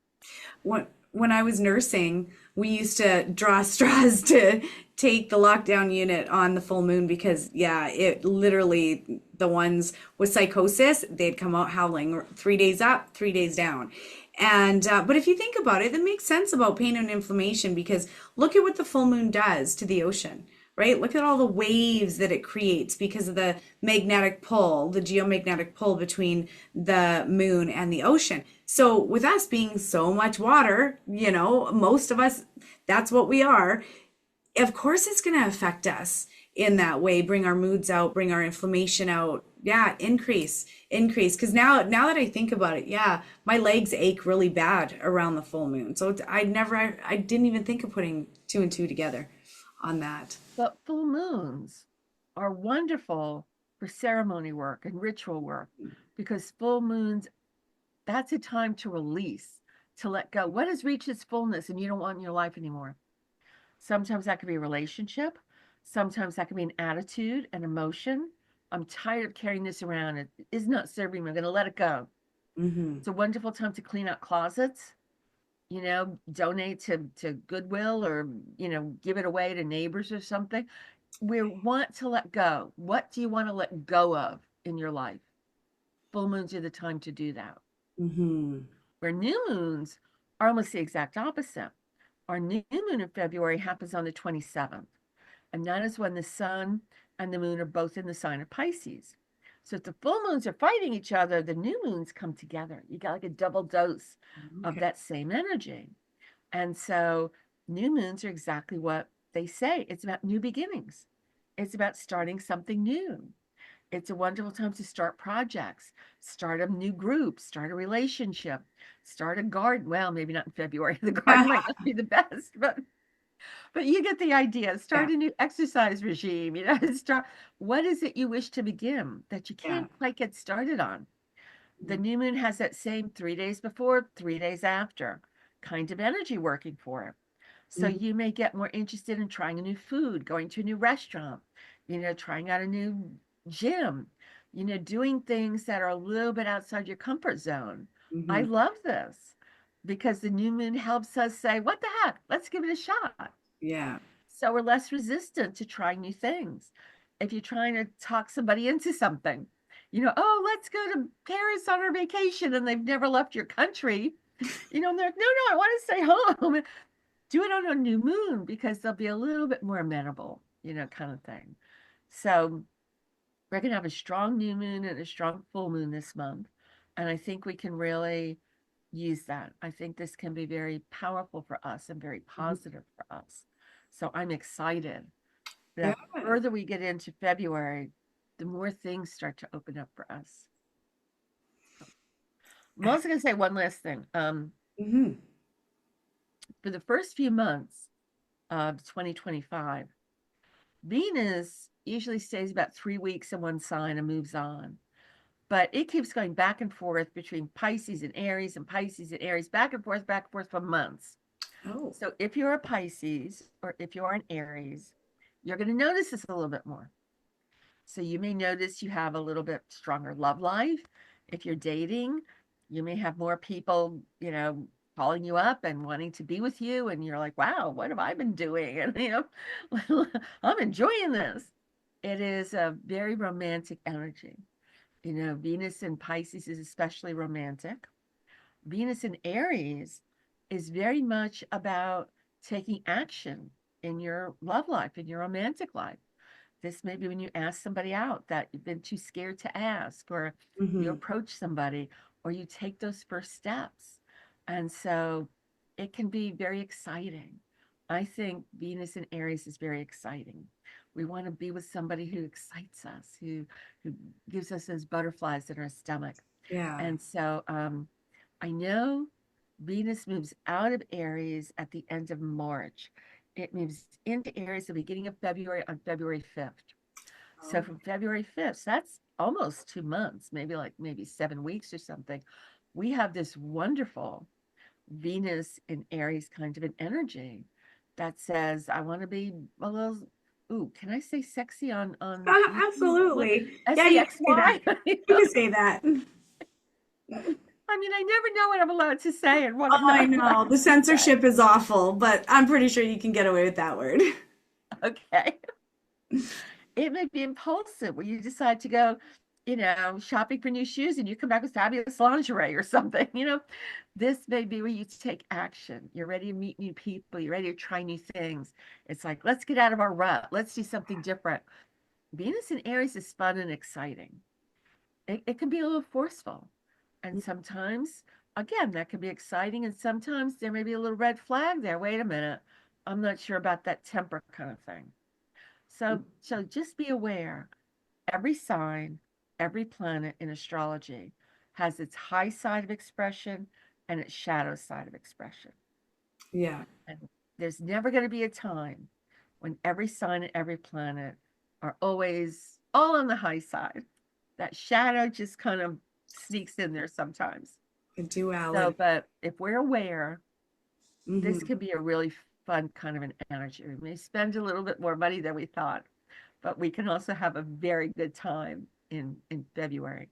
Speaker 1: When I was nursing, we used to draw straws to take the lockdown unit on the full moon because, yeah, it literally, the ones with psychosis, they'd come out howling 3 days up, 3 days down. And, but if you think about it, that makes sense about pain and inflammation because look at what the full moon does to the ocean, right? Look at all the waves that it creates because of the magnetic pull, the geomagnetic pull between the moon and the ocean. So, with us being so much water, most of us, that's what we are. Of course, it's going to affect us in that way, bring our moods out, bring our inflammation out, Yeah, increase. Because now that I think about it, yeah, my legs ache really bad around the full moon. So I didn't even think of putting two and two together on that.
Speaker 2: But full moons are wonderful for ceremony work and ritual work because full moons, that's a time to release, to let go. What has reached its fullness and you don't want in your life anymore? Sometimes that could be a relationship. Sometimes that could be an attitude, an emotion. I'm tired of carrying this around. It is not serving me. I'm going to let it go.
Speaker 1: Hmm.
Speaker 2: It's a wonderful time to clean out closets, donate to Goodwill or, give it away to neighbors or something. We want to let go. What do you want to let go of in your life? Full moons are the time to do that.
Speaker 1: Hmm.
Speaker 2: Where new moons are almost the exact opposite. Our new moon in February happens on the 27th, and that is when the sun and the moon are both in the sign of Pisces. So if the full moons are fighting each other, the new moons come together. You got like a double dose of
Speaker 1: Okay.
Speaker 2: that same energy. And so new moons are exactly what they say. It's about new beginnings. It's about starting something new. It's a wonderful time to start projects, start a new group, start a relationship, start a garden. Well, maybe not in February. The garden might not be the best, but you get the idea. Start
Speaker 1: Yeah,
Speaker 2: a new exercise regime, start what is it you wish to begin that you
Speaker 1: yeah.
Speaker 2: can't quite get started on? The new moon has that same 3 days before, 3 days after kind of energy working for it. So
Speaker 1: Mhm.
Speaker 2: you may get more interested in trying a new food, going to a new restaurant, trying out a new gym, doing things that are a little bit outside your comfort zone. I
Speaker 1: Mhm.
Speaker 2: love this because the new moon helps us say, what the heck? Let's give it a shot.
Speaker 1: Yeah.
Speaker 2: So we're less resistant to trying new things. If you're trying to talk somebody into something, oh, let's go to Paris on our vacation and they've never left your country, and they're like, no, no, I want to stay home. Do it on a new moon because they'll be a little bit more amenable, kind of thing. So we're going to have a strong new moon and a strong full moon this month. And I think we can really use that. I think this can be very powerful for us and very
Speaker 1: Mhm.
Speaker 2: positive for us. So I'm excited
Speaker 1: Good.
Speaker 2: that the further we get into February, the more things start to open up for us. So I'm also going to say one last thing.
Speaker 1: Hmm.
Speaker 2: For the first few months of 2025, Venus usually stays about 3 weeks in one sign and moves on. But it keeps going back and forth between Pisces and Aries and Pisces and Aries, back and forth for months.
Speaker 1: Oh.
Speaker 2: So if you're a Pisces or if you're an Aries, you're going to notice this a little bit more. So you may notice you have a little bit stronger love life. If you're dating, you may have more people, calling you up and wanting to be with you. And you're like, wow, what have I been doing? And, I'm enjoying this. It is a very romantic energy. Venus in Pisces is especially romantic. Venus in Aries is very much about taking action in your love life, in your romantic life. This may be when you ask somebody out that you've been too scared to ask, or you
Speaker 1: Hmm.
Speaker 2: approach somebody, or you take those first steps. And so it can be very exciting. I think Venus in Aries is very exciting. We want to be with somebody who excites us, who gives us those butterflies in our stomach.
Speaker 1: Yeah.
Speaker 2: And so I know Venus moves out of Aries at the end of March. It moves into Aries at the beginning of February on February 5th. So
Speaker 1: Oh.
Speaker 2: from February 5th, so that's almost 2 months, maybe 7 weeks or something. We have this wonderful Venus in Aries kind of an energy that says, I want to be a little, ooh, can I say sexy on YouTube? What?
Speaker 1: Absolutely. Yeah, you can say that.
Speaker 2: SEXY?
Speaker 1: You can say that.
Speaker 2: I mean, I never know what I'm allowed to say and what
Speaker 1: Oh,
Speaker 2: I'm
Speaker 1: I
Speaker 2: not
Speaker 1: know.
Speaker 2: allowed
Speaker 1: The
Speaker 2: to say.
Speaker 1: censorship is awful, but I'm pretty sure you can get away with that word.
Speaker 2: Okay. It may be impulsive where you decide to go, shopping for new shoes and you come back with fabulous lingerie or something. This may be where you take action. You're ready to meet new people. You're ready to try new things. It's like, let's get out of our rut. Let's do something different. Venus in Aries is fun and exciting. It can be a little forceful. And sometimes, again, that can be exciting. And sometimes there may be a little red flag there. Wait a minute. I'm not sure about that temper kind of thing. So just be aware. Every sign, every planet in astrology has its high side of expression and its shadow side of expression.
Speaker 1: Yeah.
Speaker 2: And there's never going to be a time when every sign and every planet are always all on the high side. That shadow just kind of sneaks in there sometimes.
Speaker 1: A
Speaker 2: So,
Speaker 1: duality.
Speaker 2: but if we're aware, this
Speaker 1: Hmm.
Speaker 2: can be a really fun kind of an energy. We may spend a little bit more money than we thought, but we can also have a very good time in February.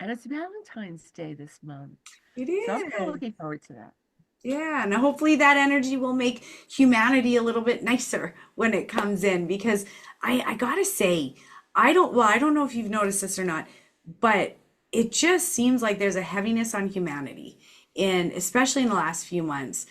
Speaker 2: And it's Valentine's Day this month.
Speaker 1: It
Speaker 2: So I'm kind of
Speaker 1: is.
Speaker 2: looking forward to that.
Speaker 1: Yeah, and hopefully that energy will make humanity a little bit nicer when it comes in because I gotta say, I don't know if you've noticed this or not, but it just seems like there's a heaviness on humanity in especially in the last few months,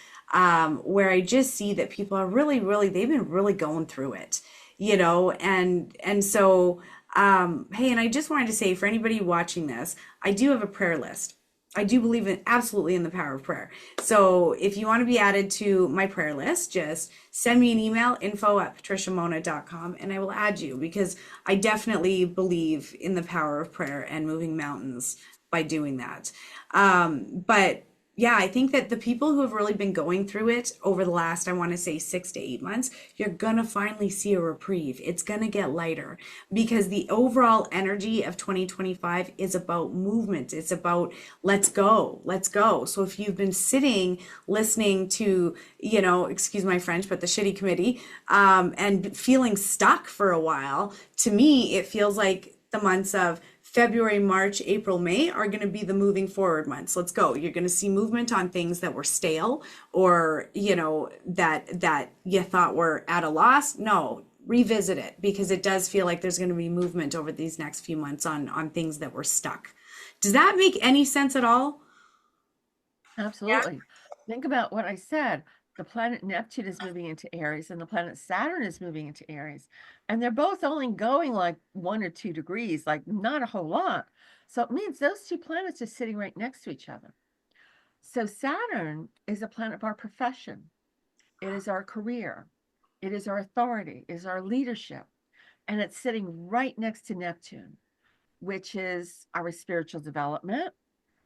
Speaker 1: where I just see that people are really they've been really going through it, and so hey, and I just wanted to say for anybody watching this, I do have a prayer list. I do believe in absolutely in the power of prayer. So if you want to be added to my prayer list, just send me an email, info@patriciamona.com, and I will add you because I definitely believe in the power of prayer and moving mountains by doing that. But yeah, I think that the people who have really been going through it over the last, I want to say 6 to 8 months, you're gonna finally see a reprieve. It's gonna get lighter because the overall energy of 2025 is about movement. It's about let's go, let's go. So if you've been sitting listening to, excuse my French, but the shitty committee, and feeling stuck for a while, to me, it feels like the months of February, March, April, May are going to be the moving forward months. Let's go. You're going to see movement on things that were stale or, that you thought were at a loss. No, revisit it because it does feel like there's going to be movement over these next few months on things that were stuck. Does that make any sense at all? Yeah.
Speaker 2: Absolutely. Think about what I said. The planet Neptune is moving into Aries and the planet Saturn is moving into Aries. And they're both only going like 1 or 2 degrees, like not a whole lot. So it means those two planets are sitting right next to each other. So Saturn is a planet of our profession. It is our career. It is our authority, it is our leadership. And it's sitting right next to Neptune, which is our spiritual development,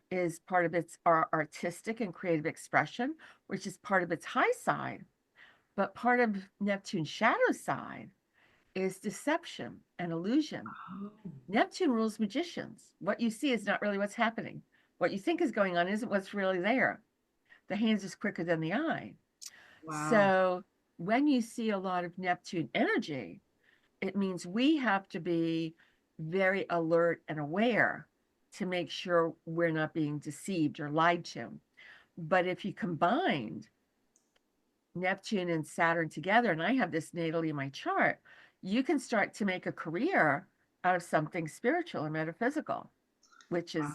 Speaker 2: is part of its our artistic and creative expression, which is part of its high side. But part of Neptune's shadow side is deception and illusion. Neptune rules magicians. What you see is not really what's happening. What you think is going on isn't what's really there. The hands is quicker than the eye.
Speaker 1: Wow.
Speaker 2: So when you see a lot of Neptune energy, it means we have to be very alert and aware to make sure we're not being deceived or lied to. But if you combined Neptune and Saturn together, and I have this natally in my chart, you can start to make a career out of something spiritual or metaphysical, which is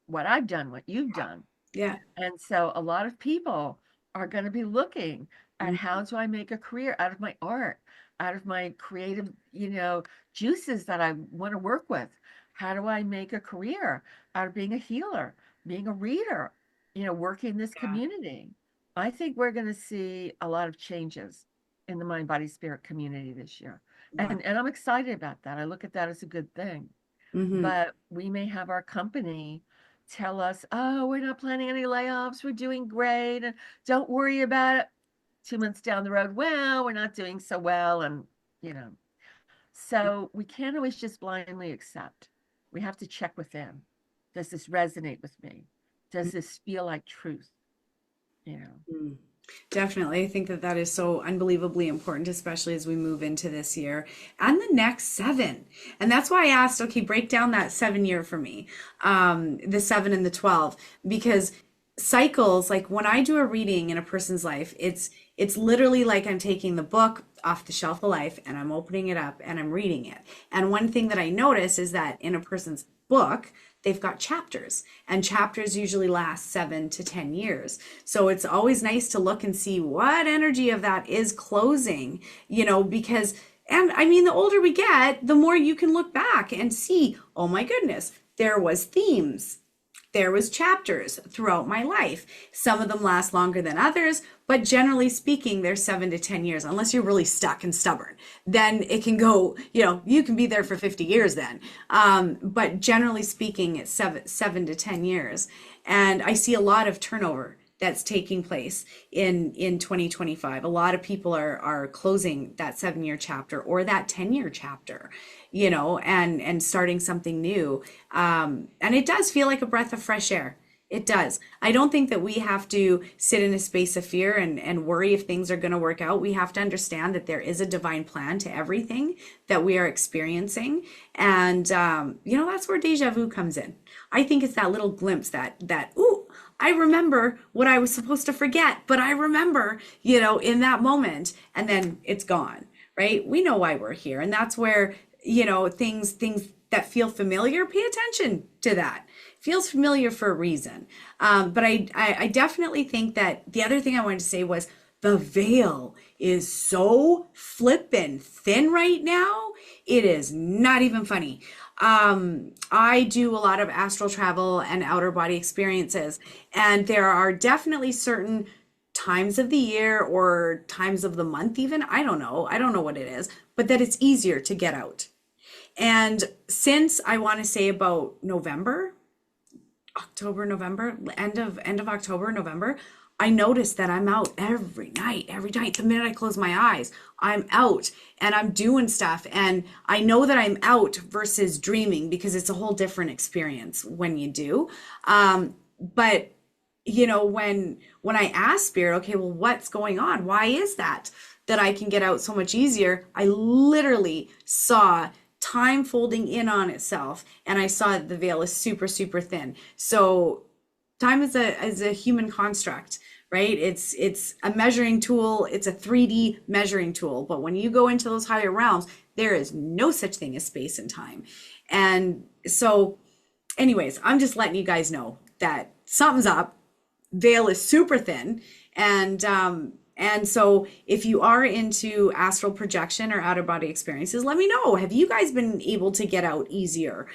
Speaker 2: what I've done, what you've done.
Speaker 1: Yeah.
Speaker 2: And so a lot of people are going to be looking at how do I make a career out of my art, out of my creative, juices that I want to work with. How do I make a career out of being a healer, being a reader, working in this community? I think we're going to see a lot of changes in the mind, body, spirit community this year.
Speaker 1: Wow.
Speaker 2: And I'm excited about that. I look at that as a good thing.
Speaker 1: Mm-hmm.
Speaker 2: But we may have our company tell us, oh, we're not planning any layoffs. We're doing great. And don't worry about it. 2 months down the road, well, we're not doing so well. And, you know, so we can't always just blindly accept. We have to check within. Does this resonate with me? Does this feel like truth? You know,
Speaker 1: Mm. Definitely. I think that that is so unbelievably important, especially as we move into this year and the next seven. And that's why I asked, okay, break down that 7 year for me, the seven and the 12, because cycles, like when I do a reading in a person's life, it's literally like I'm taking the book off the shelf of life and I'm opening it up and I'm reading it. And one thing that I notice is that in a person's book, they've got chapters, and chapters usually last 7 to 10 years. So it's always nice to look and see what energy of that is closing, because, and I mean, the older we get, the more you can look back and see, oh my goodness, there was themes there was chapters throughout my life. Some of them last longer than others, but generally speaking, they're 7 to 10 years, unless you're really stuck and stubborn. Then it can go, you can be there for 50 years then. But generally speaking, it's 7 to 10 years. And I see a lot of turnover that's taking place in 2025. A lot of people are closing that 7 year chapter or that 10 year chapter, and starting something new. And it does feel like a breath of fresh air. It does. I don't think that we have to sit in a space of fear and worry if things are going to work out. We have to understand that there is a divine plan to everything that we are experiencing. And, that's where deja vu comes in. I think it's that little glimpse that, ooh, I remember what I was supposed to forget, but I remember, in that moment, and then it's gone, right? We know why we're here. And that's where, things that feel familiar, pay attention to that. Feels familiar for a reason. But I definitely think that the other thing I wanted to say was the veil is so flippin' thin right now. It is not even funny. I do a lot of astral travel and outer body experiences, and there are definitely certain times of the year or times of the month even, I don't know what it is, but that it's easier to get out. And since I want to say about October, November, end of October, November, I noticed that I'm out every night. The minute I close my eyes, I'm out and I'm doing stuff. And I know that I'm out versus dreaming, because it's a whole different experience when you do. But when I ask Spirit, okay, well, what's going on? Why is that I can get out so much easier? I literally saw time folding in on itself, and I saw that the veil is super, super thin. So time is a human construct, right? It's a measuring tool. It's a 3D measuring tool. But when you go into those higher realms, there is no such thing as space and time. And so anyways, I'm just letting you guys know that something's up. Veil is super thin. And so if you are into astral projection or outer body experiences, let me know. Have you guys been able to get out easier?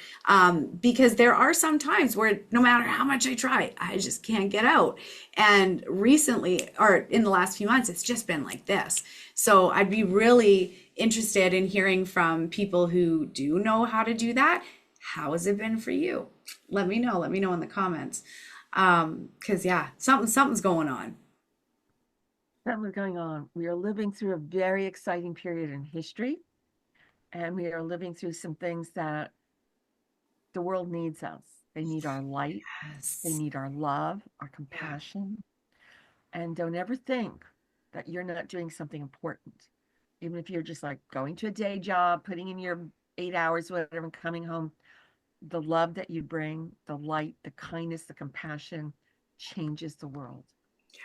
Speaker 1: Because there are some times where no matter how much I try, I just can't get out. And recently, or in the last few months, it's just been like this. So I'd be really interested in hearing from people who do know how to do that. How has it been for you? Let me know. Let me know in the comments. Because yeah, something's going on.
Speaker 2: Something's going on. We are living through a very exciting period in history, and we are living through some things that the world needs us. They need our light.
Speaker 1: Yes.
Speaker 2: They need our love, our compassion. And don't ever think that you're not doing something important. Even if you're just like going to a day job, putting in your 8 hours, whatever, and coming home, the love that you bring, the light, the kindness, the compassion changes the world.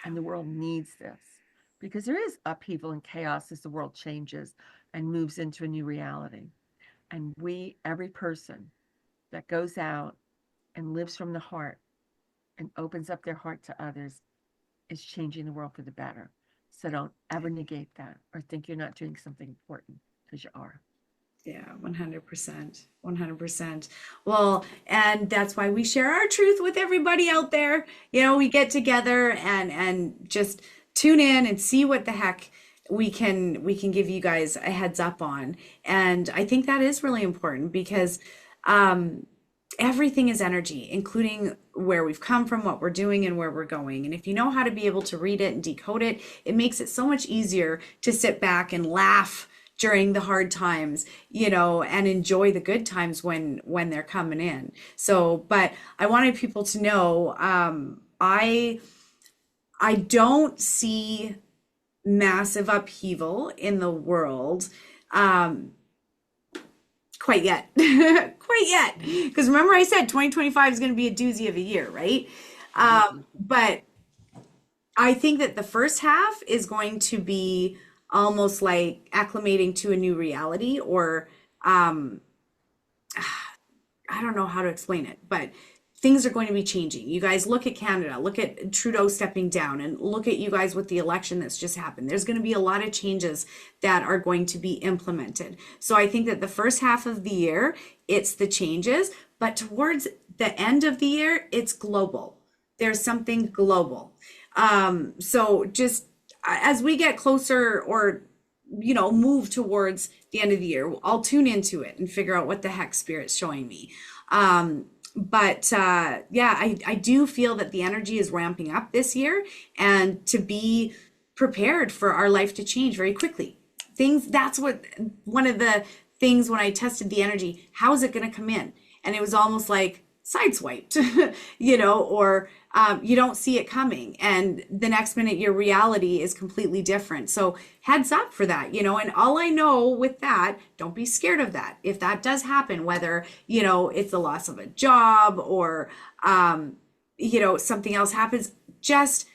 Speaker 2: And the world needs this, because there is upheaval and chaos as the world changes and moves into a new reality. And every person that goes out and lives from the heart and opens up their heart to others is changing the world for the better. So don't ever negate that or think you're not doing something important, because you are.
Speaker 1: Yeah, 100%. 100%. Well, and that's why we share our truth with everybody out there. We get together and just tune in and see what the heck we can give you guys a heads up on. And I think that is really important, because everything is energy, including where we've come from, what we're doing, and where we're going. And if you know how to be able to read it and decode it, it makes it so much easier to sit back and laugh during the hard times, and enjoy the good times when they're coming in. So, but I wanted people to know, I don't see massive upheaval in the world, quite yet. Quite yet. Because remember I said 2025 is going to be a doozy of a year, right? But I think that the first half is going to be almost like acclimating to a new reality, or I don't know how to explain it, but things are going to be changing. You guys look at Canada, look at Trudeau stepping down, and look at you guys with the election that's just happened. There's going to be a lot of changes that are going to be implemented. So I think that the first half of the year, it's the changes, but towards the end of the year, it's global. There's something global. So just as we get closer or, move towards the end of the year, I'll tune into it and figure out what the heck spirit's showing me. But yeah, I do feel that the energy is ramping up this year, and to be prepared for our life to change very quickly. That's what one of the things when I tested the energy, how is it going to come in? And it was almost like sideswiped, or you don't see it coming. And the next minute, your reality is completely different. So heads up for that, and all I know with that, don't be scared of that. If that does happen, whether, it's the loss of a job or, something else happens, just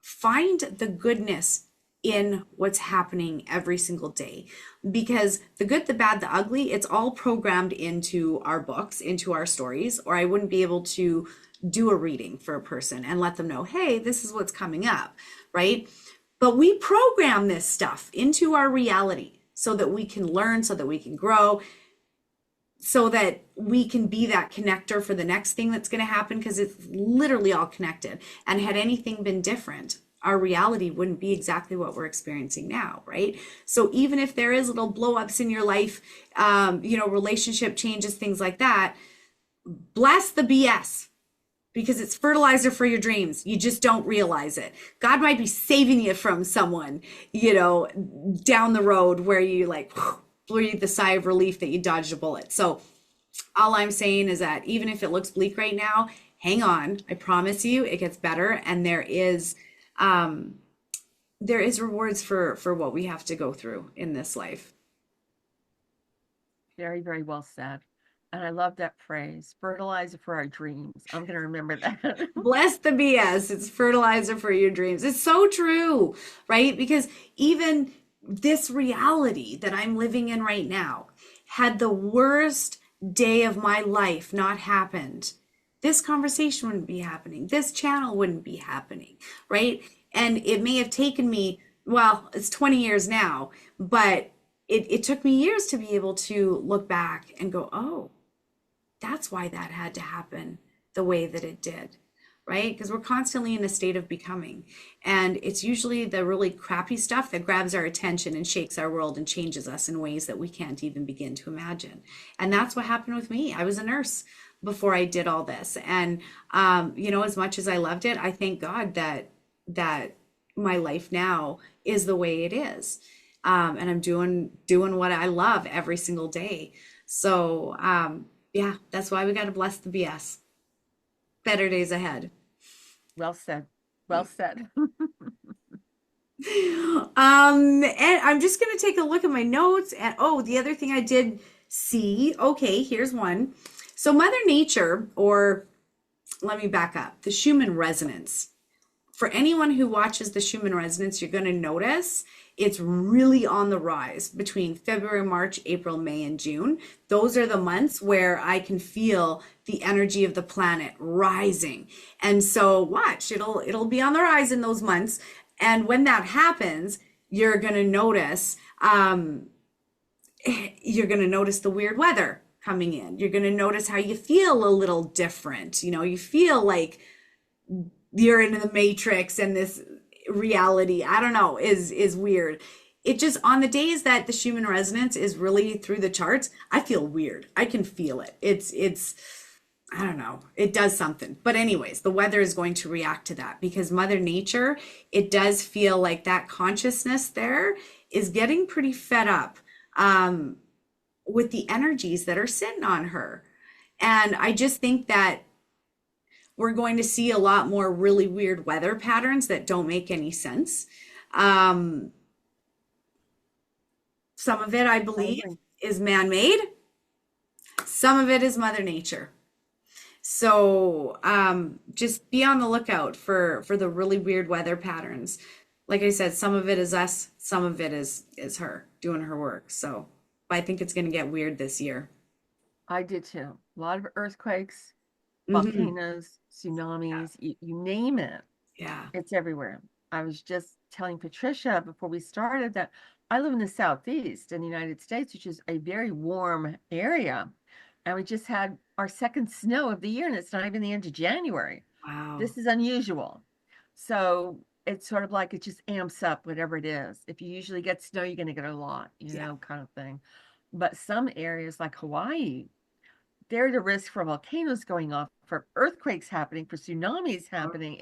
Speaker 1: find the goodness in what's happening every single day, because the good, the bad, the ugly, it's all programmed into our books, into our stories, or I wouldn't be able to do a reading for a person and let them know, hey, this is what's coming up, right? But we program this stuff into our reality so that we can learn, so that we can grow, so that we can be that connector for the next thing that's going to happen, because it's literally all connected. And had anything been different, our reality wouldn't be exactly what we're experiencing now, right? So even if there is little blow-ups in your life, relationship changes, things like that, bless the BS, because it's fertilizer for your dreams. You just don't realize it. God might be saving you from someone, down the road where you breathe the sigh of relief that you dodged a bullet. So all I'm saying is that even if it looks bleak right now, hang on. I promise you it gets better, and there is rewards for what we have to go through in this life.
Speaker 2: Very, very well said. And I love that phrase, fertilizer for our dreams. I'm going to remember that.
Speaker 1: Bless the BS. It's fertilizer for your dreams. It's so true, right? Because even this reality that I'm living in right now, had the worst day of my life not happened, this conversation wouldn't be happening. This channel wouldn't be happening, right? And it may have taken me, well, it's 20 years now, but it took me years to be able to look back and go, oh, that's why that had to happen the way that it did, right? Because we're constantly in a state of becoming. And it's usually the really crappy stuff that grabs our attention and shakes our world and changes us in ways that we can't even begin to imagine. And that's what happened with me. I was a nurse before I did all this. And, as much as I loved it, I thank God that my life now is the way it is. And I'm doing what I love every single day. So, yeah, that's why we got to bless the BS. Better days ahead.
Speaker 2: Well said. Well said.
Speaker 1: And I'm just going to take a look at my notes. And the other thing I did see, okay, here's one. So Mother Nature, or let me back up, the Schumann resonance. For anyone who watches the Schumann resonance, you're going to notice it's really on the rise between February, March, April, May, and June. Those are the months where I can feel the energy of the planet rising. And so watch, it'll be on the rise in those months. And when that happens, you're going to notice the weird weather coming in. You're going to notice how you feel a little different. You feel like you're in the matrix, and this reality, I don't know, is weird. It just, on the days that the Schumann resonance is really through the charts, I feel weird. I can feel it. It's I don't know, it does something. But anyways, the weather is going to react to that, because Mother Nature, it does feel like that consciousness there is getting pretty fed up with the energies that are sitting on her. And I just think that we're going to see a lot more really weird weather patterns that don't make any sense. Some of it, I believe, is man-made. Some of it is Mother Nature. So just be on the lookout for the really weird weather patterns. Like I said, some of it is us, some of it is her doing her work. So I think it's going to get weird this year.
Speaker 2: I did too. A lot of earthquakes,
Speaker 1: Mhm.
Speaker 2: volcanoes, tsunamis, you name it.
Speaker 1: Yeah.
Speaker 2: It's everywhere. I was just telling Patricia before we started that I live in the Southeast in the United States, which is a very warm area. And we just had our second snow of the year, and it's not even the end of January.
Speaker 1: Wow.
Speaker 2: This is unusual. So it's sort of like it just amps up whatever it is. If you usually get snow, you're going to get a lot,
Speaker 1: Yeah.
Speaker 2: kind of thing. But some areas like Hawaii, they're at a risk for volcanoes going off, for earthquakes happening, for tsunamis happening.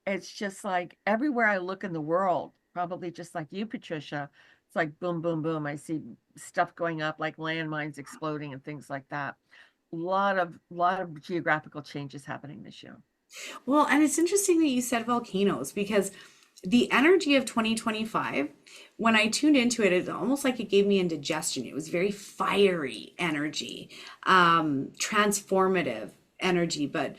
Speaker 2: It's just like everywhere I look in the world, probably just like you, Patricia, it's like boom, boom, boom. I see stuff going up, like landmines exploding and things like that. Lot of geographical changes happening this year.
Speaker 1: Well, and it's interesting that you said volcanoes because the energy of 2025, when I tuned into it, it's almost like it gave me indigestion. It was very fiery energy, transformative energy, but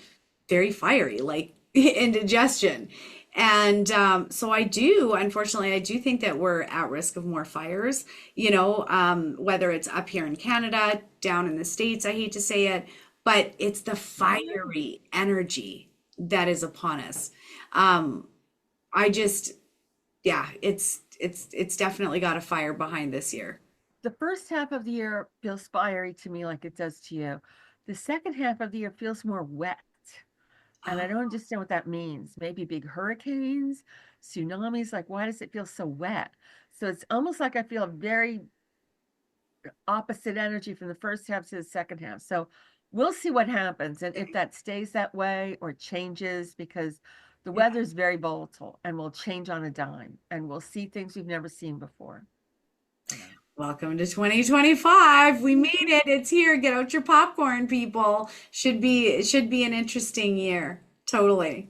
Speaker 1: very fiery, like indigestion. And so unfortunately, I do think that we're at risk of more fires, whether it's up here in Canada, down in the States, I hate to say it, but it's the
Speaker 2: Yeah.
Speaker 1: fiery energy that is upon us. Um, I just, yeah, it's definitely got a fire behind this year.
Speaker 2: The first half of the year feels fiery to me like it does to you. The second half of the year feels more wet. And I
Speaker 1: Oh,
Speaker 2: don't understand what that means. Maybe big hurricanes, tsunamis. Like, why does it feel so wet? So it's almost like I feel a very opposite energy from the first half to the second half. So we'll see what happens and if that stays that way or changes, because the
Speaker 1: yeah.
Speaker 2: weather is very volatile and will change on a dime and we'll see things we've never seen before. You know.
Speaker 1: Welcome to 2025. We made
Speaker 2: Mhm.
Speaker 1: it. It's here. Get out your popcorn, people. It should be an interesting year. Totally.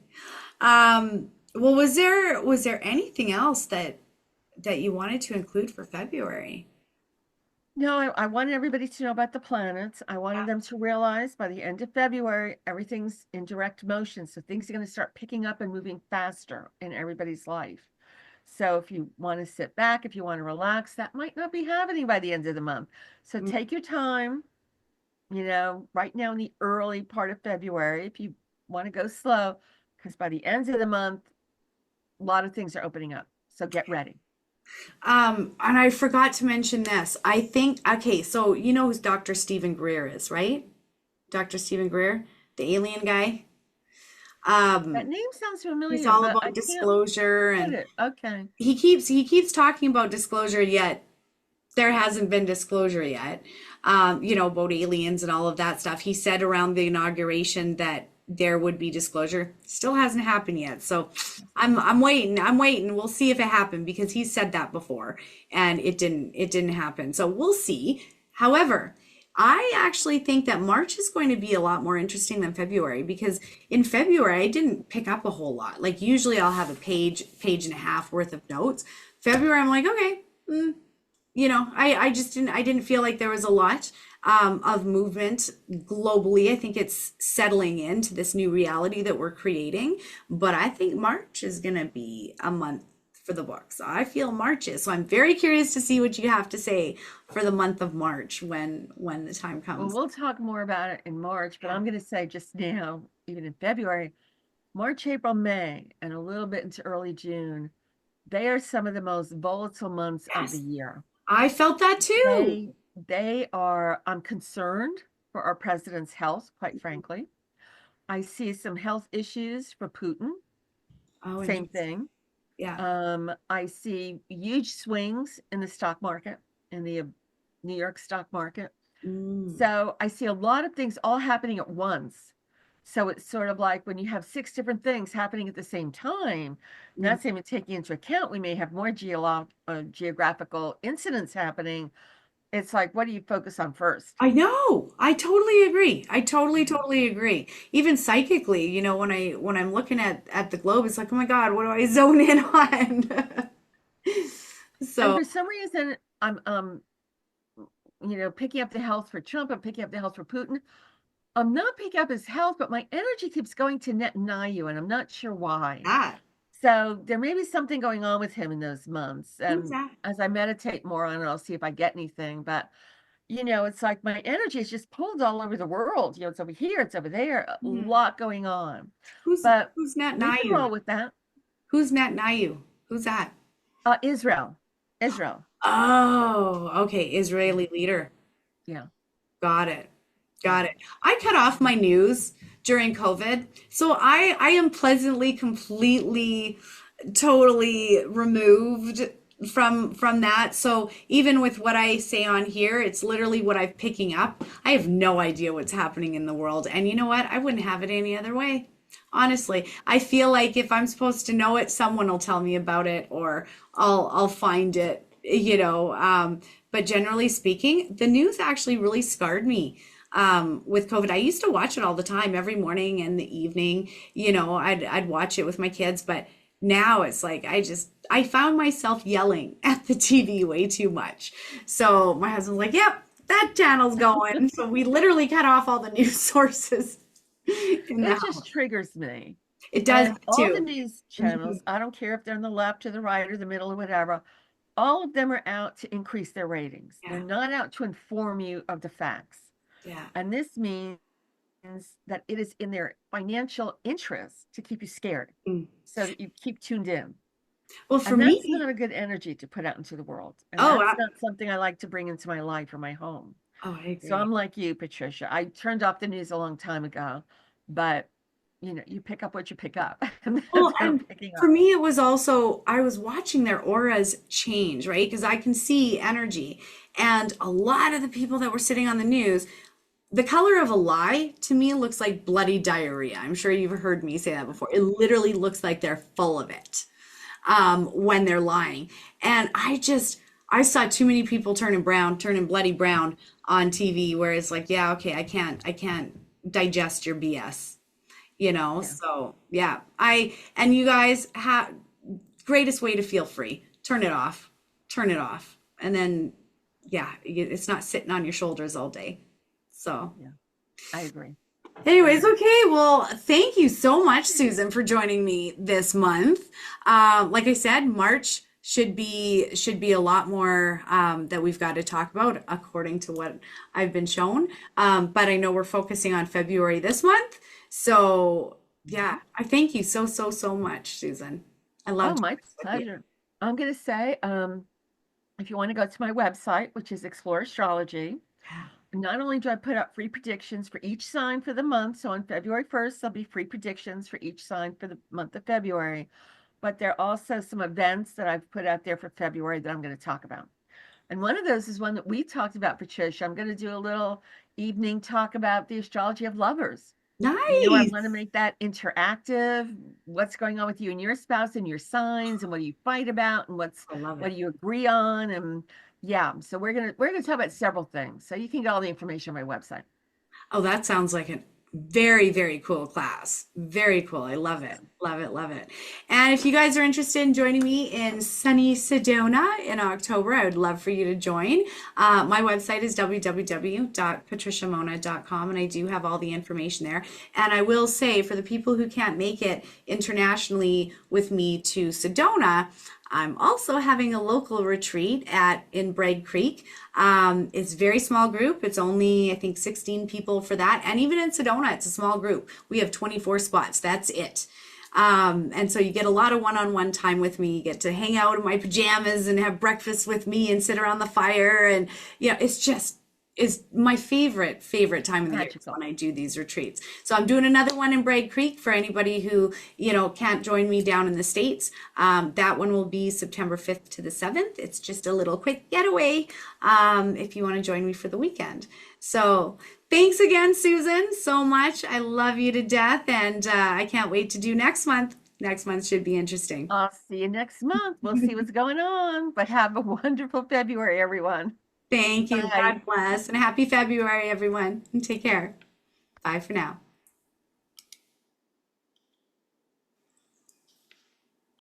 Speaker 1: Well, was there anything else that you wanted to include for February?
Speaker 2: No, I wanted everybody to know about the planets. I wanted them to realize by the end of February, everything's in direct motion. So things are going to start picking up and moving faster in everybody's life. So if you want to sit back, if you want to relax, that might not be happening by the end of the month. So
Speaker 1: Mm.
Speaker 2: take your time, right now in the early part of February, if you want to go slow, because by the end of the month, a lot of things are opening up. So get ready.
Speaker 1: And I forgot to mention this. I think, okay, so you know who Dr. Stephen Greer is, right? Dr. Stephen Greer, the alien guy.
Speaker 2: That
Speaker 1: Um,
Speaker 2: name sounds
Speaker 1: he's
Speaker 2: familiar,
Speaker 1: all
Speaker 2: but I
Speaker 1: about
Speaker 2: can't
Speaker 1: disclosure
Speaker 2: put
Speaker 1: and
Speaker 2: it. Okay.
Speaker 1: he keeps talking about disclosure, yet there hasn't been disclosure yet. About aliens and all of that stuff. He said around the inauguration that there would be disclosure. Still hasn't happened yet. So I'm waiting. I'm waiting. We'll see if it happened because he said that before and it didn't happen. So we'll see. However, I actually think that March is going to be a lot more interesting than February because in February I didn't pick up a whole lot. Like usually I'll have a page and a half worth of notes. February I'm like, okay, I just didn't feel like there was a lot of movement globally. I think it's settling into this new reality that we're creating. But I think March is gonna be a month for the books. I feel March is. So I'm very curious to see what you have to say for the month of March when the time
Speaker 2: Well,
Speaker 1: comes.
Speaker 2: we'll talk more about it in March, but I'm going to say just now, even in February, March, April, May, and a little bit into early June, they are some of the most volatile months of the
Speaker 1: Yes,
Speaker 2: year.
Speaker 1: I felt that too.
Speaker 2: They are, I'm concerned for our president's health, quite frankly. I see some health issues for Putin,
Speaker 1: Oh,
Speaker 2: same
Speaker 1: interesting.
Speaker 2: thing.
Speaker 1: Yeah.
Speaker 2: I see huge swings in the stock market, in the New York stock market.
Speaker 1: Mm,
Speaker 2: So I see a lot of things all happening at once. So it's sort of like when you have six different things happening at the same time, and
Speaker 1: mm.
Speaker 2: that's even taking into account we may have more geographical incidents happening. It's like, what do you focus on first?
Speaker 1: I know. I totally agree. I totally,
Speaker 2: Mhm.
Speaker 1: totally agree. Even psychically, when I'm looking at the globe, it's like, oh my God, what do I zone in on?
Speaker 2: And
Speaker 1: So,
Speaker 2: for some reason, I'm picking up the health for Trump, I'm picking up the health for Putin. I'm not picking up his health, but my energy keeps going to Netanyahu, and I'm not sure why.
Speaker 1: that
Speaker 2: So there may be something going on with him in those months.
Speaker 1: who's
Speaker 2: And
Speaker 1: that?
Speaker 2: as I meditate more on it, I'll see if I get anything. But, it's like my energy is just pulled all over the world. It's over here, it's over there, a
Speaker 1: Hmm.
Speaker 2: lot going on.
Speaker 1: Who's
Speaker 2: But
Speaker 1: who's Nat
Speaker 2: we can
Speaker 1: Nayu?
Speaker 2: roll with that.
Speaker 1: Who's Nat Nayu? Who's that?
Speaker 2: Israel. Israel.
Speaker 1: Oh, okay, Israeli leader.
Speaker 2: Yeah.
Speaker 1: Got it. Got it. I cut off my news during COVID. So I am pleasantly, completely, totally removed from that. So even with what I say on here, it's literally what I'm picking up. I have no idea what's happening in the world. And you know what? I wouldn't have it any other way. Honestly, I feel like if I'm supposed to know it, someone will tell me about it or I'll find it, but generally speaking, the news actually really scarred me with COVID. I used to watch it all the time, every morning and the evening. I'd watch it with my kids, but now it's like I found myself yelling at the TV way too much. So my husband's like, "Yep, that channel's going." So we literally cut off all the news sources in the
Speaker 2: It just
Speaker 1: house.
Speaker 2: triggers me.
Speaker 1: It does
Speaker 2: And all the
Speaker 1: too.
Speaker 2: news
Speaker 1: Mhm.
Speaker 2: channels, I don't care if they're on the left or the right or the middle or whatever, all of them are out to increase their ratings. They're
Speaker 1: Yeah,
Speaker 2: not out to inform you of the facts.
Speaker 1: yeah.
Speaker 2: And this means that it is in their financial interest to keep you scared
Speaker 1: Mm.
Speaker 2: so that you keep tuned in.
Speaker 1: Well, for
Speaker 2: And that's
Speaker 1: me,
Speaker 2: not a good energy to put out into the world. And
Speaker 1: oh,
Speaker 2: that's not something I like to bring into my life or my home.
Speaker 1: I
Speaker 2: So
Speaker 1: agree.
Speaker 2: I'm like you, Patricia. I turned off the news a long time ago, but you pick up what you pick up. And
Speaker 1: Well,
Speaker 2: that's what I'm
Speaker 1: and
Speaker 2: picking
Speaker 1: for
Speaker 2: up.
Speaker 1: me, it was also, I was watching their auras change, right? Because I can see energy. And a lot of the people that were sitting on the news, the color of a lie to me looks like bloody diarrhea. I'm sure you've heard me say that before. It literally looks like they're full of it when they're lying. And I saw too many people turning bloody brown on TV where it's like, yeah, okay, I can't digest your BS,
Speaker 2: Yeah.
Speaker 1: So yeah, and you guys have greatest way to feel free. Turn it off. And then, yeah, it's not sitting on your shoulders all day. So,
Speaker 2: Yeah. I agree. I
Speaker 1: anyways,
Speaker 2: agree.
Speaker 1: okay. Well, thank you so much, Susan, for joining me this month. Like I said, March should be a lot more that we've got to talk about according to what I've been shown. But I know we're focusing on February this month. So yeah,
Speaker 2: Mhm.
Speaker 1: I thank you so, so, so much, Susan. I
Speaker 2: Oh,
Speaker 1: loved
Speaker 2: my
Speaker 1: working with you.
Speaker 2: pleasure. I'm going to say, if you want to go to my website, which is Explore Astrology, not only do I put up free predictions for each sign for the month, so on February 1st, there'll be free predictions for each sign for the month of February, but there are also some events that I've put out there for February that I'm going to talk about. And one of those is one that we talked about, Patricia. I'm going to do a little evening talk about the astrology of lovers. I want to
Speaker 1: Nice.
Speaker 2: make that interactive. What's going on with you and your spouse and your signs, and what do you fight about, and
Speaker 1: I love
Speaker 2: what
Speaker 1: it.
Speaker 2: do you agree on, and yeah. So we're gonna talk about several things. So you can get all the information on my website.
Speaker 1: Oh, that sounds like a very, very cool class. Very cool. I love it. Love it. Love it. And if you guys are interested in joining me in sunny Sedona in October, I would love for you to join. My website is www.patriciamona.com, and I do have all the information there. And I will say, for the people who can't make it internationally with me to Sedona, I'm also having a local retreat in Bragg Creek. It's a very small group. It's only, I think, 16 people for that. And even in Sedona, it's a small group. We have 24 spots. That's it. And so you get a lot of one-on-one time with me. You get to hang out in my pajamas and have breakfast with me and sit around the fire. And, it's just is my favorite time of the year is
Speaker 2: Magical.
Speaker 1: when I do these retreats. So I'm doing another one in Bragg Creek for anybody who, can't join me down in the States. That one will be September 5th to the 7th. It's just a little quick getaway if you want to join me for the weekend. So thanks again, Susan, so much. I love you to death, and I can't wait to do next month. Next month should be interesting.
Speaker 2: I'll see you next month. We'll see what's going on. But have a wonderful February, everyone.
Speaker 1: Thank you.
Speaker 2: Bye.
Speaker 1: God bless, and happy February, everyone. And take care. Bye for now.